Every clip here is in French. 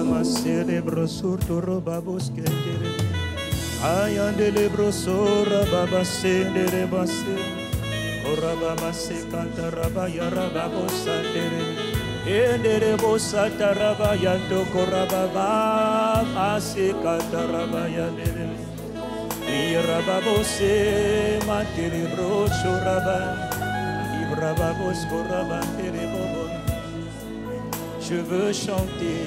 masere brosur toro babuske dere. Ayandele brosora baba sendere basse. Oraba masse kantaraba yaraba bosandere. Endere bosata raba yanto koraba ba masse kantaraba yandere. Iraba bosse matiri brosoraba. Ibraba boskoraba tere bobo. Je veux chanter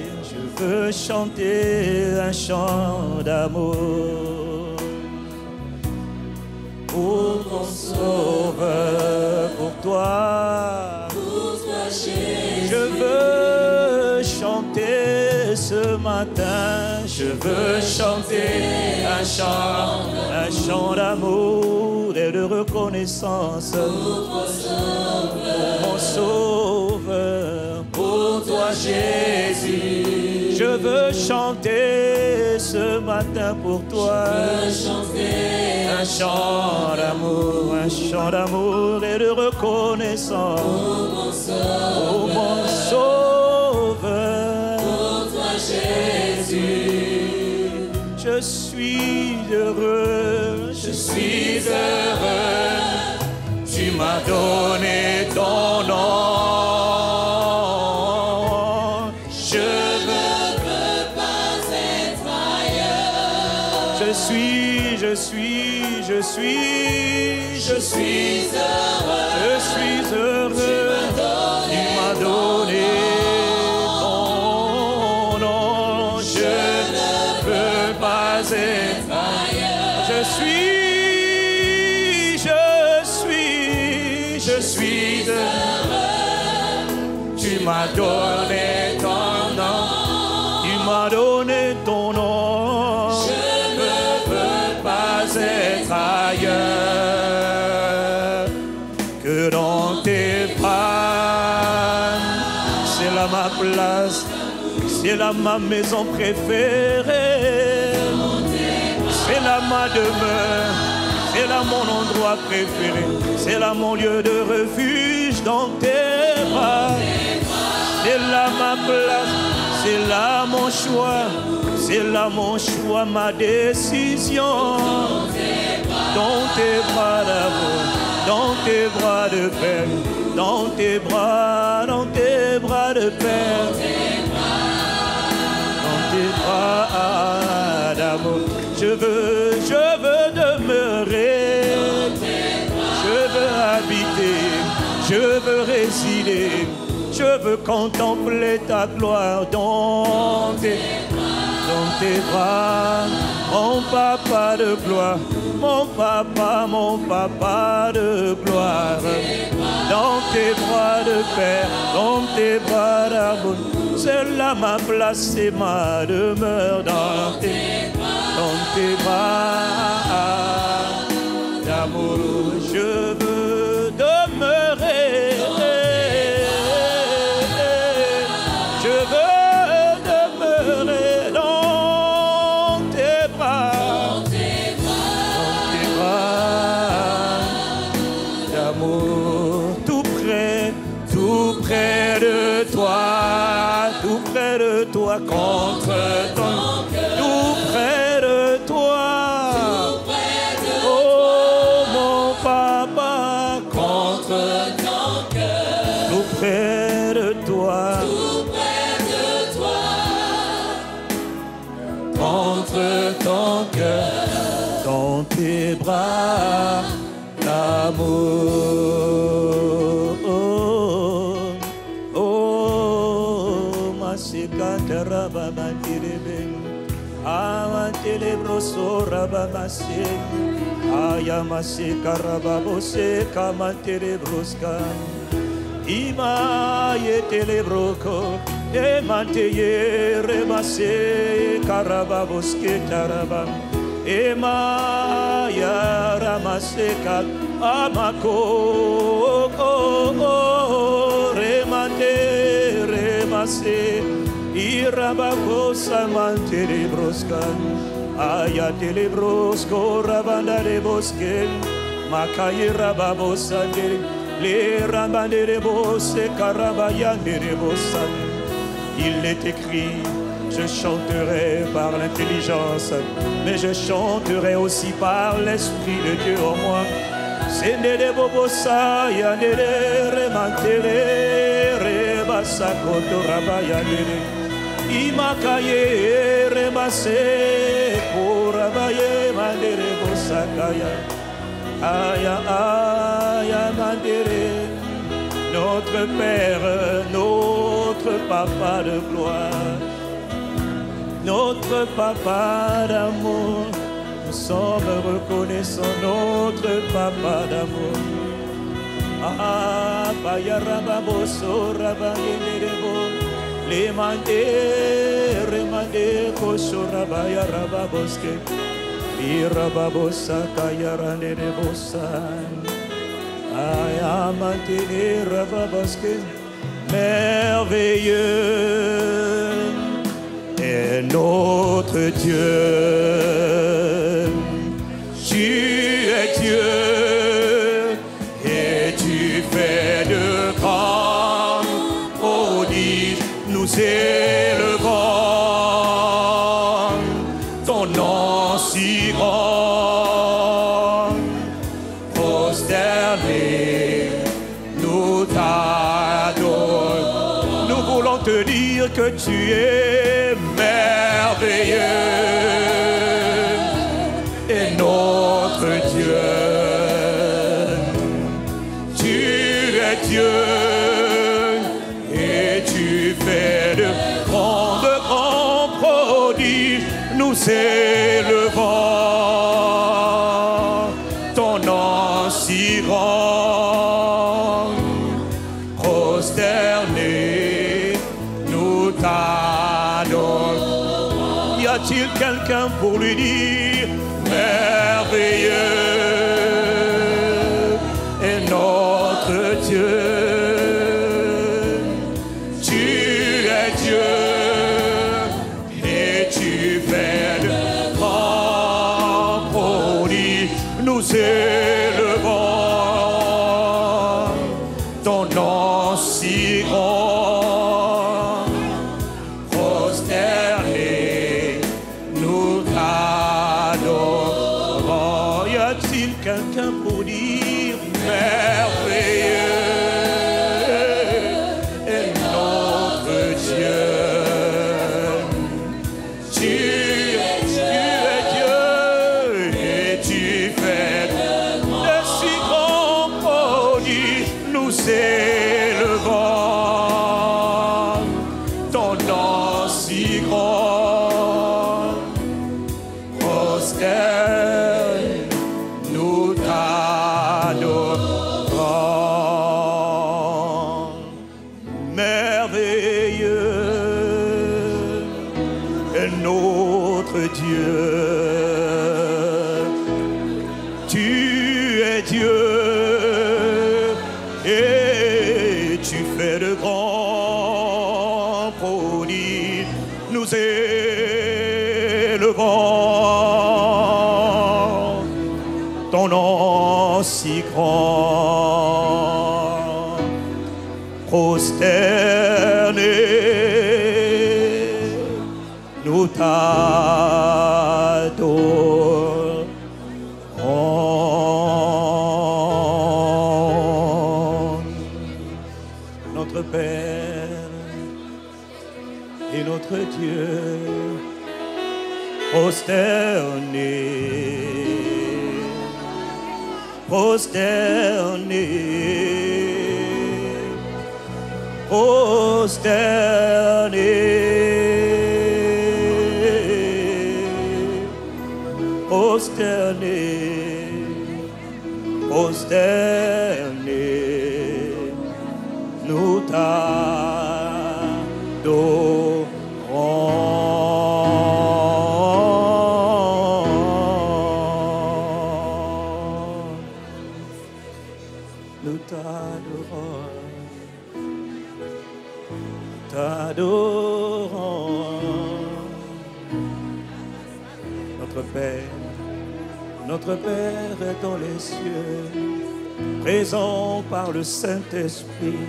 un chant d'amour pour ton sauveur, pour toi, Jésus. Je veux chanter ce matin, je veux chanter un chant d'amour et de reconnaissance pour mon sauveur, pour toi Jésus. Je veux chanter ce matin pour toi un chant d'amour et de reconnaissance pour mon sauveur, pour toi Jésus. Je suis heureux, tu m'as donné ton nom. Je suis heureux, tu m'as donné ton nom. Je ne veux pas être ailleurs. Je suis heureux, tu m'as donné ton nom. Tu m'as donné ton nom. Je ne veux pas être ailleurs que dans tes bras. C'est là ma place, c'est là ma maison préférée, c'est là ma demeure, c'est là mon endroit préféré, c'est là mon lieu de refuge dans tes bras. C'est là ma place, c'est là mon choix, c'est là mon choix, ma décision. Dans tes bras d'amour, dans tes bras de paix, dans tes bras de paix, dans tes bras d'amour. Je veux demeurer, je veux habiter, je veux résider, je veux contempler ta gloire dans tes bras, mon papa de gloire, mon papa de gloire, dans tes bras de paix, dans tes bras d'amour, c'est là ma place, c'est ma demeure dans tes bras d'amour. Je veux demeurer, je veux demeurer dans tes bras d'amour, tout près de toi, contre ton cœur, tout près de toi, oh mon papa, contre ton cœur, tout près de toi, contre ton cœur, dans tes bras d'amour. Ima yetelebroko emanteye rebase karababoske tarabam ema yaramaseka amako remante remase irabako samantere broskan ayatelebrosko rabanda de bosken makaye rababosandere les rabandere bosse karabayandere bossan. Il est écrit Je chanterai par l'intelligence, mais je chanterai aussi par l'Esprit de Dieu en moi. Sendere bobosa yandere remantere rebasa kotoraba yandere imakaye remase korabaye mandere bosakaya aya aya mandere. Notre Père, notre Papa de gloire, notre Papa d'amour, nous sommes reconnaissants, notre Papa d'amour. Ah, Bayarababo, Sorabayenderebo, les mandés, remandés, Kosorabaya Rababoske, Irababosa, Kayaranderebosan. Merveilleux est notre Dieu. Tu es Dieu et tu fais de grands prodiges. Nous élevons ton nom si grand. Prosterné, nous t'adorons. Nous voulons te dire que tu es merveilleux et notre Dieu. Tu es Dieu et tu fais de grands prodiges. Nous élevons ton nom si grand. Prosterné, nous t'adorons. Y a-t-il quelqu'un pour lui dire merveilleux est notre Dieu? Tu es Dieu et tu fais de grands prodiges. Nous élevons ton nom si grand. Prosterné, nous t'adorons. Y a-t-il quelqu'un pour dire merveilleux est notre Dieu? Tu es Dieu et tu fais de si grands prodiges. Nous élevons ton nom si grand. Prosterné, nous t'adorons. Merveilleux est notre Dieu. Tu es Dieu et tu fais de grands prodiges. Nous élevons ton nom si grand. Prosterné, nous t'adorons. Notre Père et notre Dieu, prosterné, prosterné, prosterné, prosterné, prosterné, nous t'adorons. Nous t'adorons, t'adorons. Notre Père est dans les cieux, présent par le Saint-Esprit.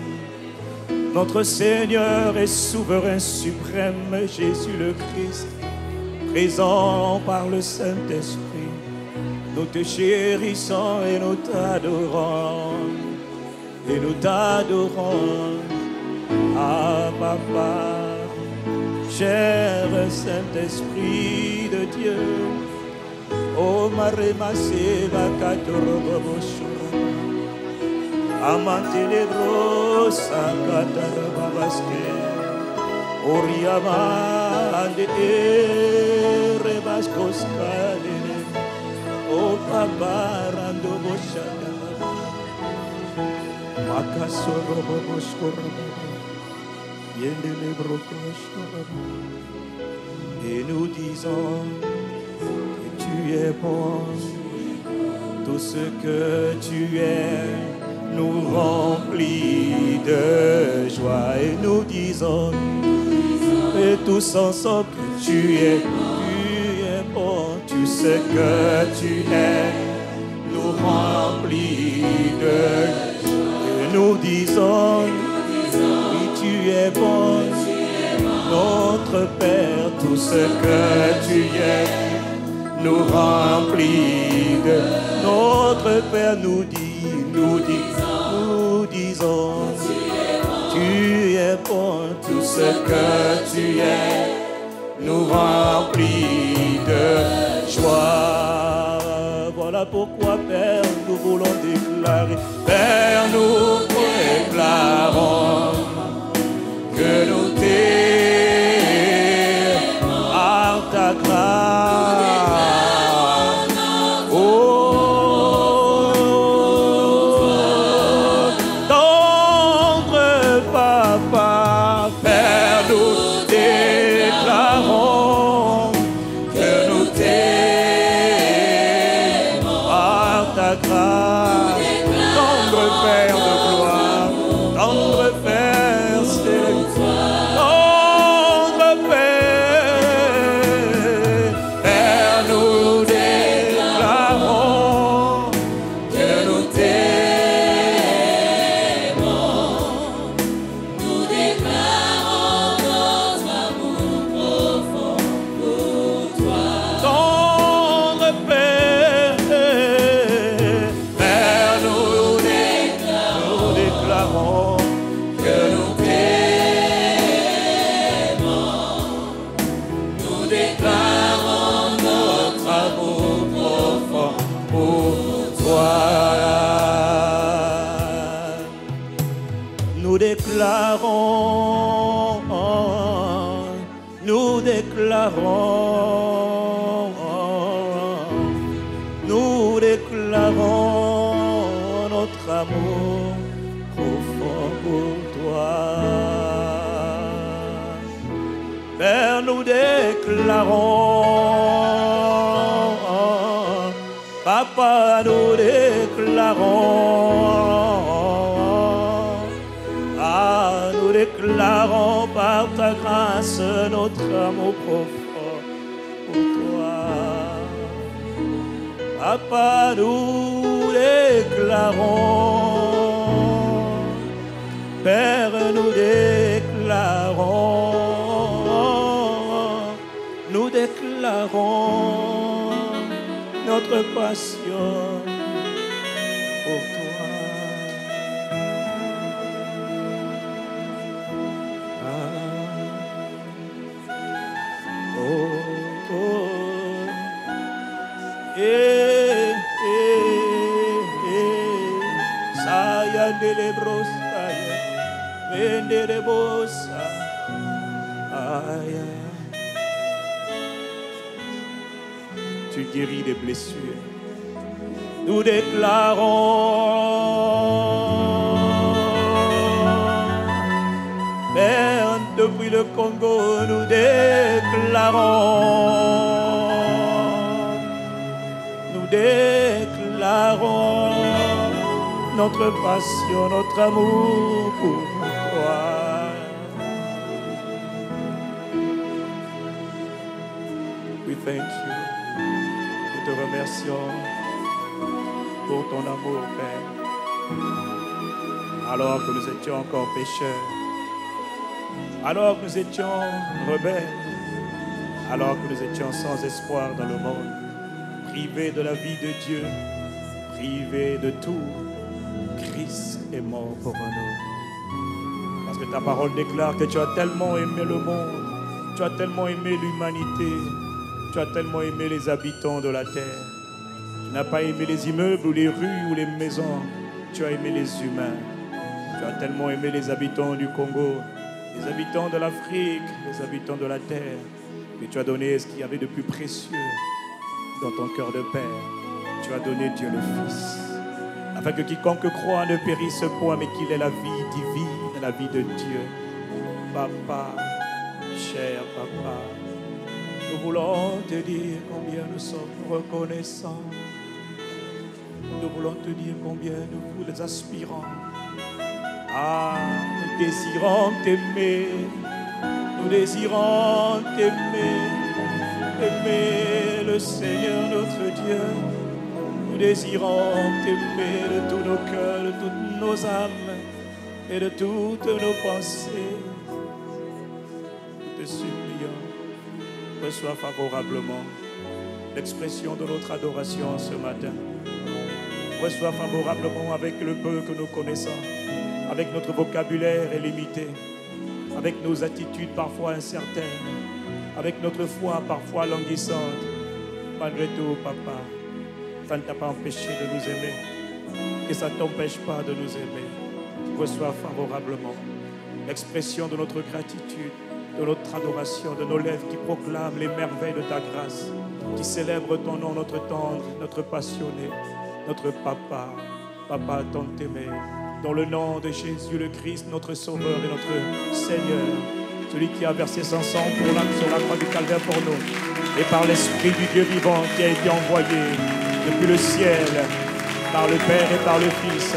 notre Seigneur et souverain suprême, Jésus le Christ, présent par le Saint-Esprit. Nous te chérissons et nous t'adorons. Et nous t'adorons. Ah, Papa, cher Saint-Esprit de Dieu. Oh, Marema Seva Katoroboshura. Amantelebro Sakatarababaske. Oriama Ande Rebaskoskale. Oh, Papa Rando Boshaka. Makasoroboshura. Et nous disons que tu es bon, tout ce que tu es nous remplit de joie. Et nous disons et tous ensemble que tu es bon, tout ce que tu es nous remplit de joie. Et nous disons tu es bon, notre Père, tout ce que tu es nous remplit de notre Père nous disons, tu es bon, tout ce que tu es nous remplit de joie. Voilà pourquoi, Père, nous voulons déclarer, Père, nous déclarons que nous t'aimons par ta grâce. Oh, tendre Papa, Père, nous déclarons que nous t'aimons par ta grâce. Tendre Père de gloire, tendre Père céleste. Nous déclarons notre amour profond pour toi. Père, nous déclarons, Papa, nous déclarons par ta grâce notre amour profond pour toi. Papa, nous déclarons, Père, nous déclarons notre passion pour toi. Tu guéris des blessures. Nous déclarons, Père, depuis le Congo, nous déclarons notre passion, notre amour pour toi. We thank you. Nous te remercions pour ton amour, Père. Alors que nous étions encore pécheurs, Alors que nous étions rebelles, alors que nous étions sans espoir dans le monde, privés de la vie de Dieu, privés de tout, Christ est mort pour nous. Parce que ta parole déclare que tu as tellement aimé le monde, tu as tellement aimé l'humanité, tu as tellement aimé les habitants de la terre. Tu n'as pas aimé les immeubles ou les rues ou les maisons, tu as aimé les humains. Tu as tellement aimé les habitants du Congo, les habitants de l'Afrique, les habitants de la terre, que tu as donné ce qu'il y avait de plus précieux dans ton cœur de Père. Tu as donné Dieu le Fils, afin que quiconque croit ne périsse point, mais qu'il ait la vie divine, la vie de Dieu. Papa, cher Papa, nous voulons te dire combien nous sommes reconnaissants. Nous voulons te dire combien nous vous aspirons. Ah, nous désirons t'aimer. Nous désirons t'aimer. Aimer le Seigneur notre Dieu. Nous désirons t'aimer de tous nos cœurs, de toutes nos âmes et de toutes nos pensées. Nous te supplions, reçois favorablement l'expression de notre adoration ce matin. Reçois favorablement avec le peu que nous connaissons, avec notre vocabulaire limité, avec nos attitudes parfois incertaines, avec notre foi parfois languissante. Malgré tout, Papa, ça ne t'a pas empêché de nous aimer, que ça ne t'empêche pas de nous aimer. Reçois favorablement l'expression de notre gratitude, de notre adoration, de nos lèvres qui proclament les merveilles de ta grâce, qui célèbrent ton nom, notre tendre, notre passionné, notre Papa, Papa tant aimé, dans le nom de Jésus le Christ, notre Sauveur et notre Seigneur, celui qui a versé son sang sur la croix du Calvaire pour nous, et par l'Esprit du Dieu vivant qui a été envoyé depuis le ciel, par le Père et par le Fils.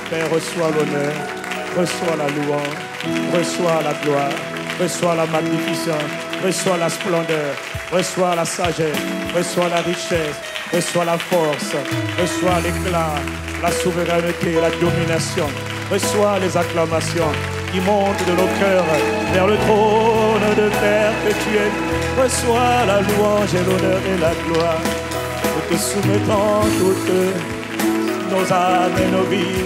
Père, reçois l'honneur, reçois la louange, reçois la gloire, reçois la magnificence, reçois la splendeur, reçois la sagesse, reçois la richesse, reçois la force, reçois l'éclat, la souveraineté, la domination, reçois les acclamations qui montent de nos cœurs vers le trône de Père que tu es. Reçois la louange et l'honneur et la gloire. Nous te soumettons toutes nos âmes et nos vies.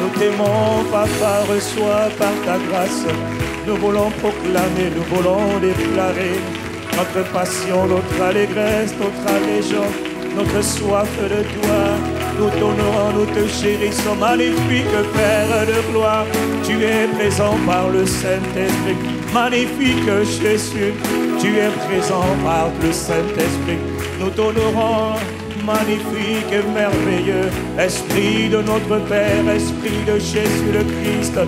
Nous t'aimons, Papa, reçois par ta grâce. Nous voulons proclamer, nous voulons déclarer notre passion, notre allégresse, notre allégeance, notre soif de toi. Nous t'honorons, nous te chérissons, magnifique Père de gloire. Tu es présent par le Saint-Esprit, magnifique Jésus. Tu es présent par le Saint-Esprit. Nous t'honorons, magnifique et merveilleux, Esprit de notre Père, Esprit de Jésus le Christ.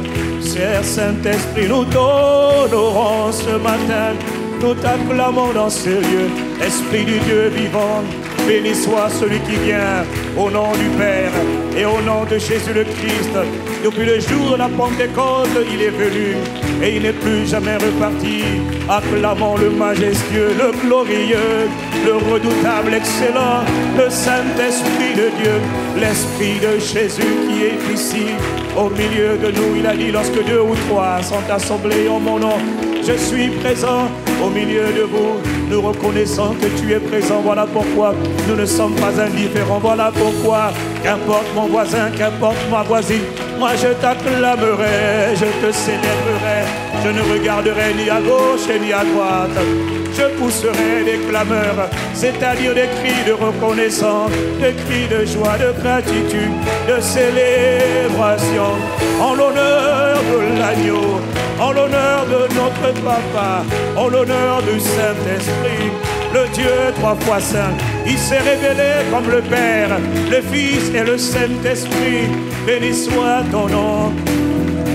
Cher Saint-Esprit, nous t'honorons ce matin. Nous t'acclamons dans ce lieu, Esprit du Dieu vivant. Béni soit celui qui vient au nom du Père et au nom de Jésus le Christ. Depuis le jour de la Pentecôte, il est venu et il n'est plus jamais reparti. Acclamons le majestueux, le glorieux, le redoutable, excellent, le Saint-Esprit de Dieu, l'Esprit de Jésus qui est ici au milieu de nous. Il a dit, lorsque 2 ou 3 sont assemblés en mon nom, je suis présent au milieu de vous. Nous reconnaissons que tu es présent. Voilà pourquoi nous ne sommes pas indifférents. Voilà pourquoi, qu'importe mon voisin, qu'importe ma voisine, moi je t'acclamerai, je te célébrerai. Je ne regarderai ni à gauche ni à droite. Je pousserai des clameurs, c'est-à-dire des cris de reconnaissance, des cris de joie, de gratitude, de célébration, en l'honneur de l'agneau, en l'honneur de notre Papa, en l'honneur du Saint-Esprit, le Dieu 3 fois saint. Il s'est révélé comme le Père, le Fils et le Saint-Esprit. Béni soit ton nom,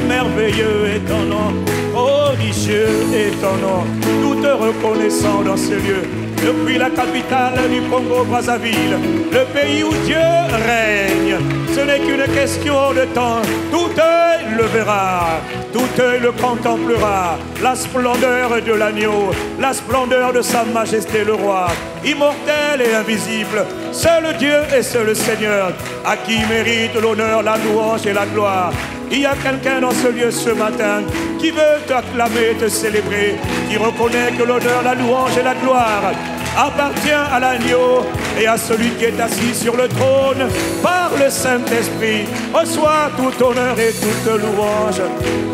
merveilleux est ton nom, prodigieux est ton nom. Nous te reconnaissons dans ce lieu. Depuis la capitale du Congo-Brazzaville, le pays où Dieu règne, ce n'est qu'une question de temps. Tout œil le verra, tout œil le contemplera. La splendeur de l'agneau, la splendeur de sa majesté le roi, immortel et invisible, seul Dieu et seul Seigneur, à qui mérite l'honneur, la louange et la gloire. Il y a quelqu'un dans ce lieu ce matin qui veut t'acclamer, te célébrer, qui reconnaît que l'honneur, la louange et la gloire appartient à l'agneau et à celui qui est assis sur le trône par le Saint-Esprit. Reçois tout honneur et toute louange.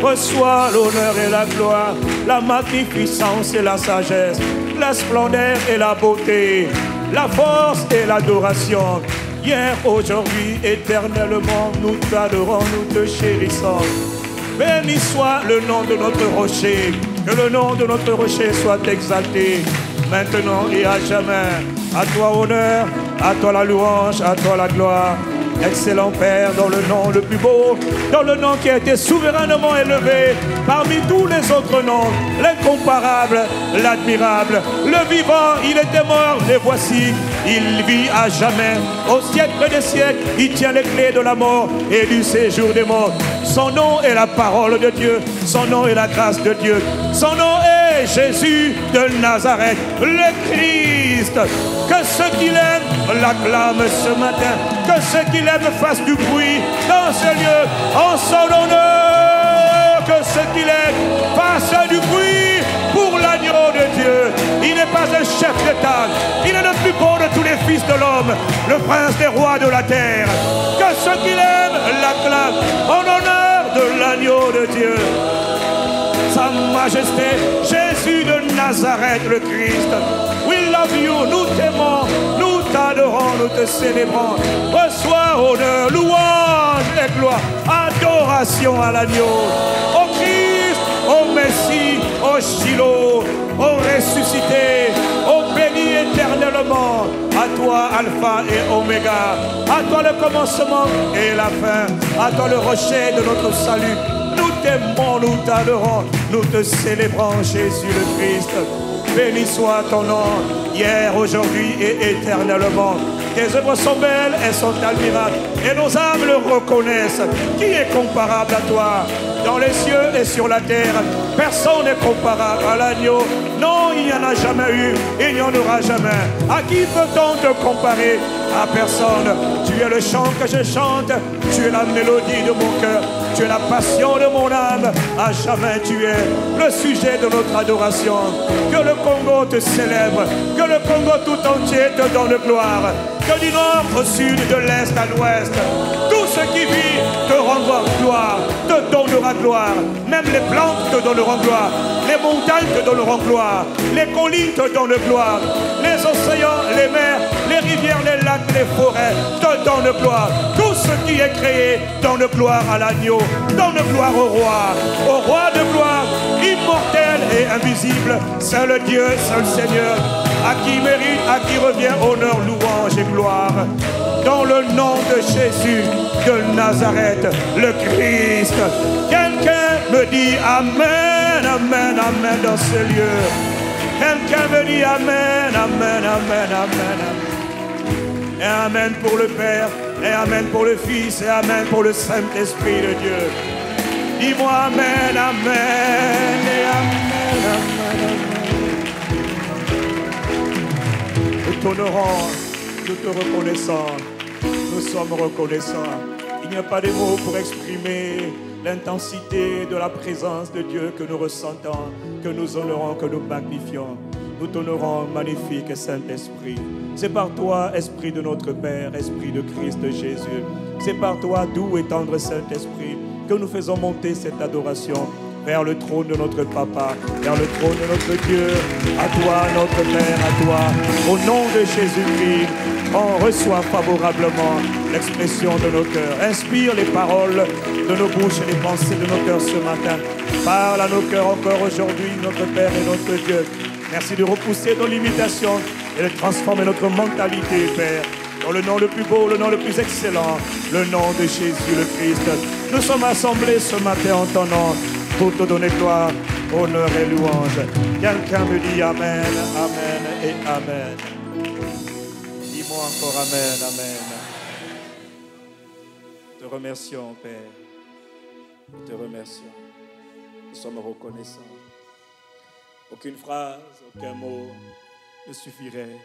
Reçois l'honneur et la gloire, la magnificence et la sagesse, la splendeur et la beauté, la force et l'adoration. Hier, aujourd'hui, éternellement, nous t'adorons, nous te chérissons. Béni soit le nom de notre rocher, que le nom de notre rocher soit exalté, maintenant et à jamais. À toi honneur, à toi la louange, à toi la gloire. Excellent Père, dans le nom le plus beau, dans le nom qui a été souverainement élevé parmi tous les autres noms, l'incomparable, l'admirable, le vivant, il était mort, et voici, il vit à jamais. Au siècle des siècles, il tient les clés de la mort et du séjour des morts. Son nom est la parole de Dieu, son nom est la grâce de Dieu, son nom est Jésus de Nazareth, le Christ. Que ceux qui l'aiment l'acclament ce matin, que ceux qui l'aiment fassent du bruit dans ce lieu en son honneur, que ceux qui l'aiment fassent du bruit pour l'agneau de Dieu. Il n'est pas un chef d'État, il est le plus beau de tous les fils de l'homme, le prince des rois de la terre. Que ceux qui l'aiment l'acclament en honneur de l'agneau de Dieu. Sa Majesté, Jésus de Nazareth, le Christ. We love you, nous t'aimons, nous t'adorons, nous te célébrons. Reçois honneur, louange et gloire, adoration à l'agneau, au Christ, au Messie, au Shiloh, au ressuscité, au béni éternellement. À toi, Alpha et Oméga, à toi le commencement et la fin, à toi le rocher de notre salut. Nous t'aimons, nous t'adorons, nous te célébrons, Jésus le Christ. Béni soit ton nom, hier, aujourd'hui et éternellement. Tes œuvres sont belles, elles sont admirables, et nos âmes le reconnaissent. Qui est comparable à toi? Dans les cieux et sur la terre, personne n'est comparable à l'agneau. Non, il n'y en a jamais eu, il n'y en aura jamais. À qui peut-on te comparer? À personne. Tu es le chant que je chante, tu es la mélodie de mon cœur, tu es la passion de mon âme. À jamais tu es le sujet de notre adoration. Que le Congo te célèbre, que le Congo tout entier te donne gloire. Que du nord au sud, de l'est à l'ouest, tout ce qui vit te rendra gloire, te donnera gloire. Même les plantes te donneront gloire, les montagnes te donneront gloire, les collines te donnent gloire, les océans, les mers, les rivières, les lacs, les forêts te donnent gloire. Tout ce qui est créé donne gloire à l'agneau, donne gloire au roi de gloire, immortel et invisible, seul Dieu, seul Seigneur, à qui mérite, à qui revient honneur, louange et gloire. Dans le nom de Jésus de Nazareth, le Christ. Quelqu'un me dit Amen, Amen, Amen dans ce lieu. Quelqu'un me dit Amen, Amen, Amen, Amen, Amen. Et Amen pour le Père, et Amen pour le Fils, et Amen pour le Saint-Esprit de Dieu. Dis-moi Amen, Amen, et Amen, Amen, Amen. Nous t'honorons, nous te reconnaissons, nous sommes reconnaissants. Il n'y a pas de mots pour exprimer l'intensité de la présence de Dieu que nous ressentons, que nous honorons, que nous magnifions. Nous t'honorons, magnifique Saint-Esprit. C'est par toi, Esprit de notre Père, Esprit de Christ Jésus. C'est par toi, doux et tendre Saint-Esprit, que nous faisons monter cette adoration vers le trône de notre Papa, vers le trône de notre Dieu. À toi, notre Père, à toi, au nom de Jésus-Christ, on reçoit favorablement l'expression de nos cœurs. Inspire les paroles de nos bouches et les pensées de nos cœurs ce matin. Parle à nos cœurs encore aujourd'hui, notre Père et notre Dieu. Merci de repousser nos limitations et de transformer notre mentalité, Père, dans le nom le plus beau, le nom le plus excellent, le nom de Jésus le Christ. Nous sommes assemblés ce matin en ton nom pour te donner gloire, honneur et louange. Quelqu'un me dit Amen, Amen et Amen. Dis-moi encore Amen, Amen. Te remercions, Père. Te remercions. Nous sommes reconnaissants. Aucune phrase, aucun mot ne suffirait.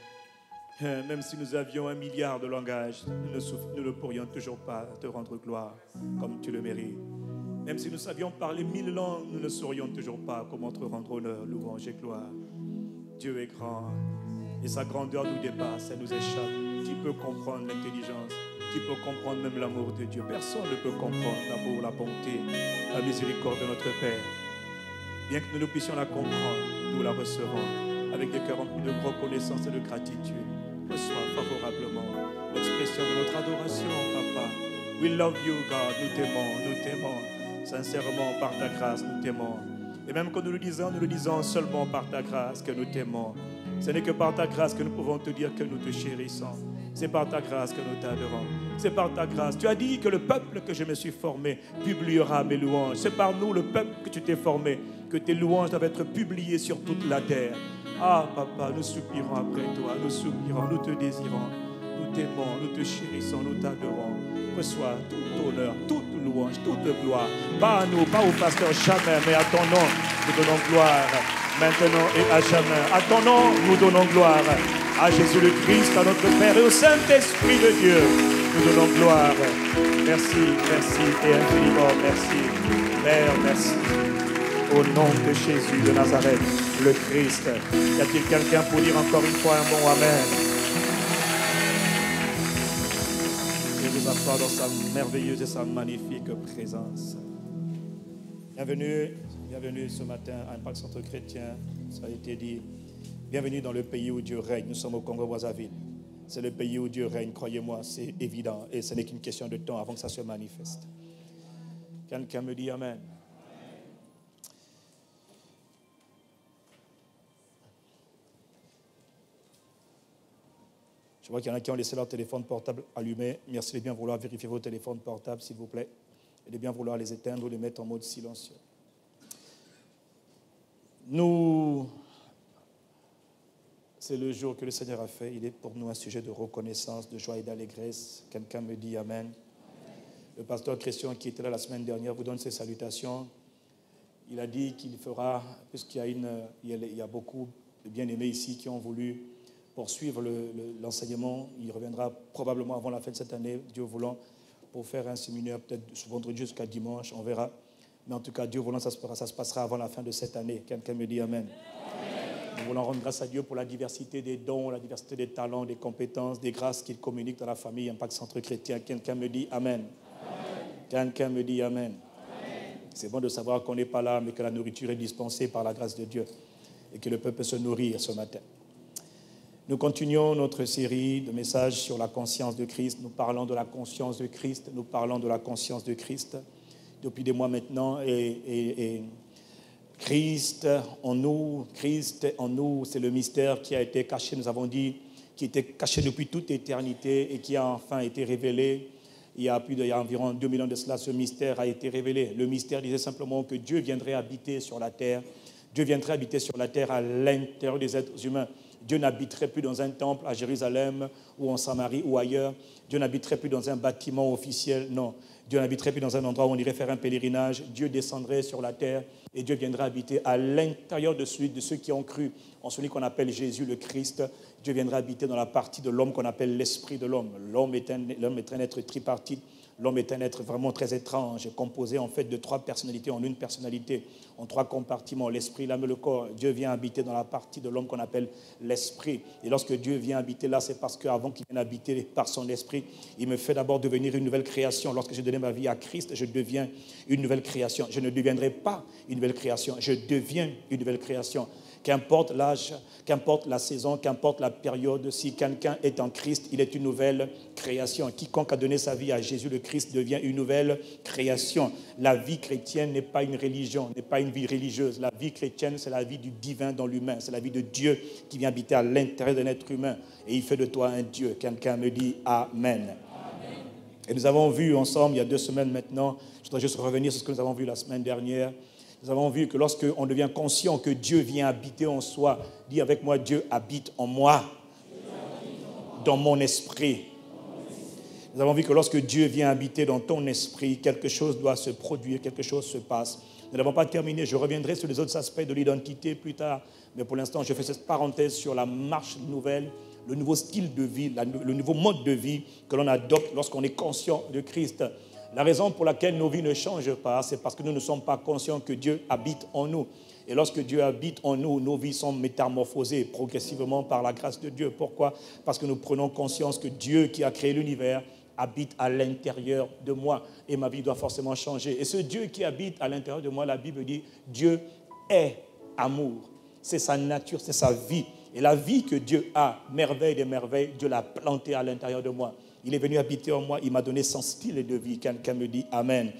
Même si nous avions 1 milliard de langages, nous ne pourrions toujours pas te rendre gloire comme tu le mérites. Même si nous savions parler 1000 langues, nous ne saurions toujours pas comment te rendre honneur, louange et gloire. Dieu est grand et sa grandeur nous dépasse, elle nous échappe. Qui peut comprendre l'intelligence? Qui peut comprendre même l'amour de Dieu? Personne ne peut comprendre l'amour, la bonté, la miséricorde de notre Père. Bien que nous ne puissions la comprendre, nous la recevons avec des cœurs remplis de reconnaissance et de gratitude. Reçois favorablement l'expression de notre adoration, Papa. We love you, God. Nous t'aimons. Sincèrement, par ta grâce, nous t'aimons. Et même quand nous le disons seulement par ta grâce que nous t'aimons. Ce n'est que par ta grâce que nous pouvons te dire que nous te chérissons. C'est par ta grâce que nous t'adorons. C'est par ta grâce. Tu as dit que le peuple que je me suis formé publiera mes louanges. C'est par nous, le peuple que tu t'es formé, que tes louanges doivent être publiées sur toute la terre. Ah, Papa, nous soupirons après toi. Nous soupirons, nous te désirons. Nous t'aimons, nous te chérissons, nous t'adorons. Reçois tout honneur, toute louange, toute gloire. Pas à nous, pas au pasteur jamais, mais à ton nom, nous donnons gloire. Maintenant et à jamais. À ton nom, nous donnons gloire. À Jésus le Christ, à notre Père et au Saint-Esprit de Dieu, nous donnons gloire. Merci, merci et infiniment merci. Père, merci. Au nom de Jésus de Nazareth, le Christ. Y a-t-il quelqu'un pour dire encore une fois un bon Amen? Je vous applaudis dans sa merveilleuse et sa magnifique présence. Bienvenue ce matin à Impact Centre Chrétien. Ça a été dit. Bienvenue dans le pays où Dieu règne. Nous sommes au Congo-Brazzaville. C'est le pays où Dieu règne, croyez-moi, c'est évident. Et ce n'est qu'une question de temps avant que ça se manifeste. Quelqu'un me dit Amen. Je vois qu'il y en a qui ont laissé leur téléphone portable allumé. Merci de bien vouloir vérifier vos téléphones portables, s'il vous plaît. Et de bien vouloir les éteindre ou les mettre en mode silencieux. C'est le jour que le Seigneur a fait. Il est pour nous un sujet de reconnaissance, de joie et d'allégresse. Quelqu'un me dit Amen. Le pasteur Christian qui était là la semaine dernière vous donne ses salutations. Il a dit qu'il fera, puisqu'il y a beaucoup de bien-aimés ici qui ont voulu poursuivre l'enseignement. Il reviendra probablement avant la fin de cette année, Dieu voulant, pour faire un séminaire peut-être ce vendredi jusqu'à dimanche, on verra. Mais en tout cas, Dieu voulant, ça se passera avant la fin de cette année. Quelqu'un me dit Amen. Nous voulons rendre grâce à Dieu pour la diversité des dons, la diversité des talents, des compétences, des grâces qu'il communique dans la famille Impact Centre Chrétien. Quelqu'un me dit Amen. Quelqu'un me dit Amen. C'est bon de savoir qu'on n'est pas là, mais que la nourriture est dispensée par la grâce de Dieu et que le peuple peut se nourrir ce matin. Nous continuons notre série de messages sur la conscience de Christ. Nous parlons de la conscience de Christ. Nous parlons de la conscience de Christ depuis des mois maintenant. Et Christ en nous, c'est le mystère qui a été caché, nous avons dit, qui était caché depuis toute éternité et qui a enfin été révélé. Il y a environ 2000 ans de cela, ce mystère a été révélé. Le mystère disait simplement que Dieu viendrait habiter sur la terre. Dieu viendrait habiter sur la terre à l'intérieur des êtres humains. Dieu n'habiterait plus dans un temple à Jérusalem ou en Samarie ou ailleurs. Dieu n'habiterait plus dans un bâtiment officiel, non. Dieu n'habiterait plus dans un endroit où on irait faire un pèlerinage. Dieu descendrait sur la terre et Dieu viendrait habiter à l'intérieur de ceux qui ont cru en celui qu'on appelle Jésus le Christ. Dieu viendrait habiter dans la partie de l'homme qu'on appelle l'esprit de l'homme. L'homme est un être tripartite. L'homme est un être vraiment très étrange, composé en fait de 3 personnalités en une personnalité, en 3 compartiments, l'esprit, l'âme et le corps. Dieu vient habiter dans la partie de l'homme qu'on appelle l'esprit. Et lorsque Dieu vient habiter là, c'est parce qu'avant qu'il vienne habiter par son esprit, il me fait d'abord devenir une nouvelle création. Lorsque j'ai donné ma vie à Christ, je deviens une nouvelle création. Je ne deviendrai pas une nouvelle création, je deviens une nouvelle création. Qu'importe l'âge, qu'importe la saison, qu'importe la période, si quelqu'un est en Christ, il est une nouvelle création. Quiconque a donné sa vie à Jésus le Christ devient une nouvelle création. La vie chrétienne n'est pas une religion, n'est pas une vie religieuse. La vie chrétienne, c'est la vie du divin dans l'humain. C'est la vie de Dieu qui vient habiter à l'intérieur d'un être humain. Et il fait de toi un Dieu. Quelqu'un me dit Amen. Et nous avons vu ensemble, il y a 2 semaines maintenant, je voudrais juste revenir sur ce que nous avons vu la semaine dernière. Nous avons vu que lorsqu'on devient conscient que Dieu vient habiter en soi, dis avec moi, Dieu habite en moi, dans mon esprit. Nous avons vu que lorsque Dieu vient habiter dans ton esprit, quelque chose doit se produire, quelque chose se passe. Nous n'avons pas terminé, je reviendrai sur les autres aspects de l'identité plus tard, mais pour l'instant, je fais cette parenthèse sur la marche nouvelle, le nouveau style de vie, le nouveau mode de vie que l'on adopte lorsqu'on est conscient de Christ. La raison pour laquelle nos vies ne changent pas, c'est parce que nous ne sommes pas conscients que Dieu habite en nous. Et lorsque Dieu habite en nous, nos vies sont métamorphosées progressivement par la grâce de Dieu. Pourquoi? Parce que nous prenons conscience que Dieu qui a créé l'univers habite à l'intérieur de moi. Et ma vie doit forcément changer. Et ce Dieu qui habite à l'intérieur de moi, la Bible dit, Dieu est amour. C'est sa nature, c'est sa vie. Et la vie que Dieu a, merveille des merveilles, Dieu l'a plantée à l'intérieur de moi. Il est venu habiter en moi, il m'a donné son style de vie. Quelqu'un me dit Amen.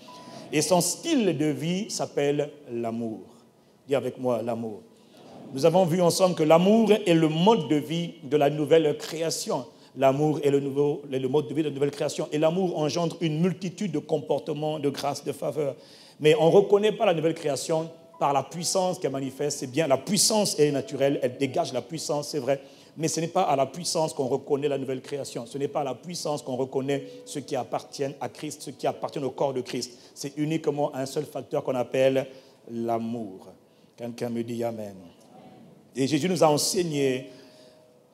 Et son style de vie s'appelle l'amour. Dis avec moi, l'amour. Nous avons vu ensemble que l'amour est le mode de vie de la nouvelle création. L'amour est le mode de vie de la nouvelle création. Et l'amour engendre une multitude de comportements, de grâces, de faveurs. Mais on ne reconnaît pas la nouvelle création par la puissance qu'elle manifeste. C'est bien, la puissance est naturelle, elle dégage la puissance, c'est vrai. Mais ce n'est pas à la puissance qu'on reconnaît la nouvelle création. Ce n'est pas à la puissance qu'on reconnaît ceux qui appartiennent à Christ, ceux qui appartiennent au corps de Christ. C'est uniquement un seul facteur qu'on appelle l'amour. Quelqu'un me dit Amen. Et Jésus nous a enseigné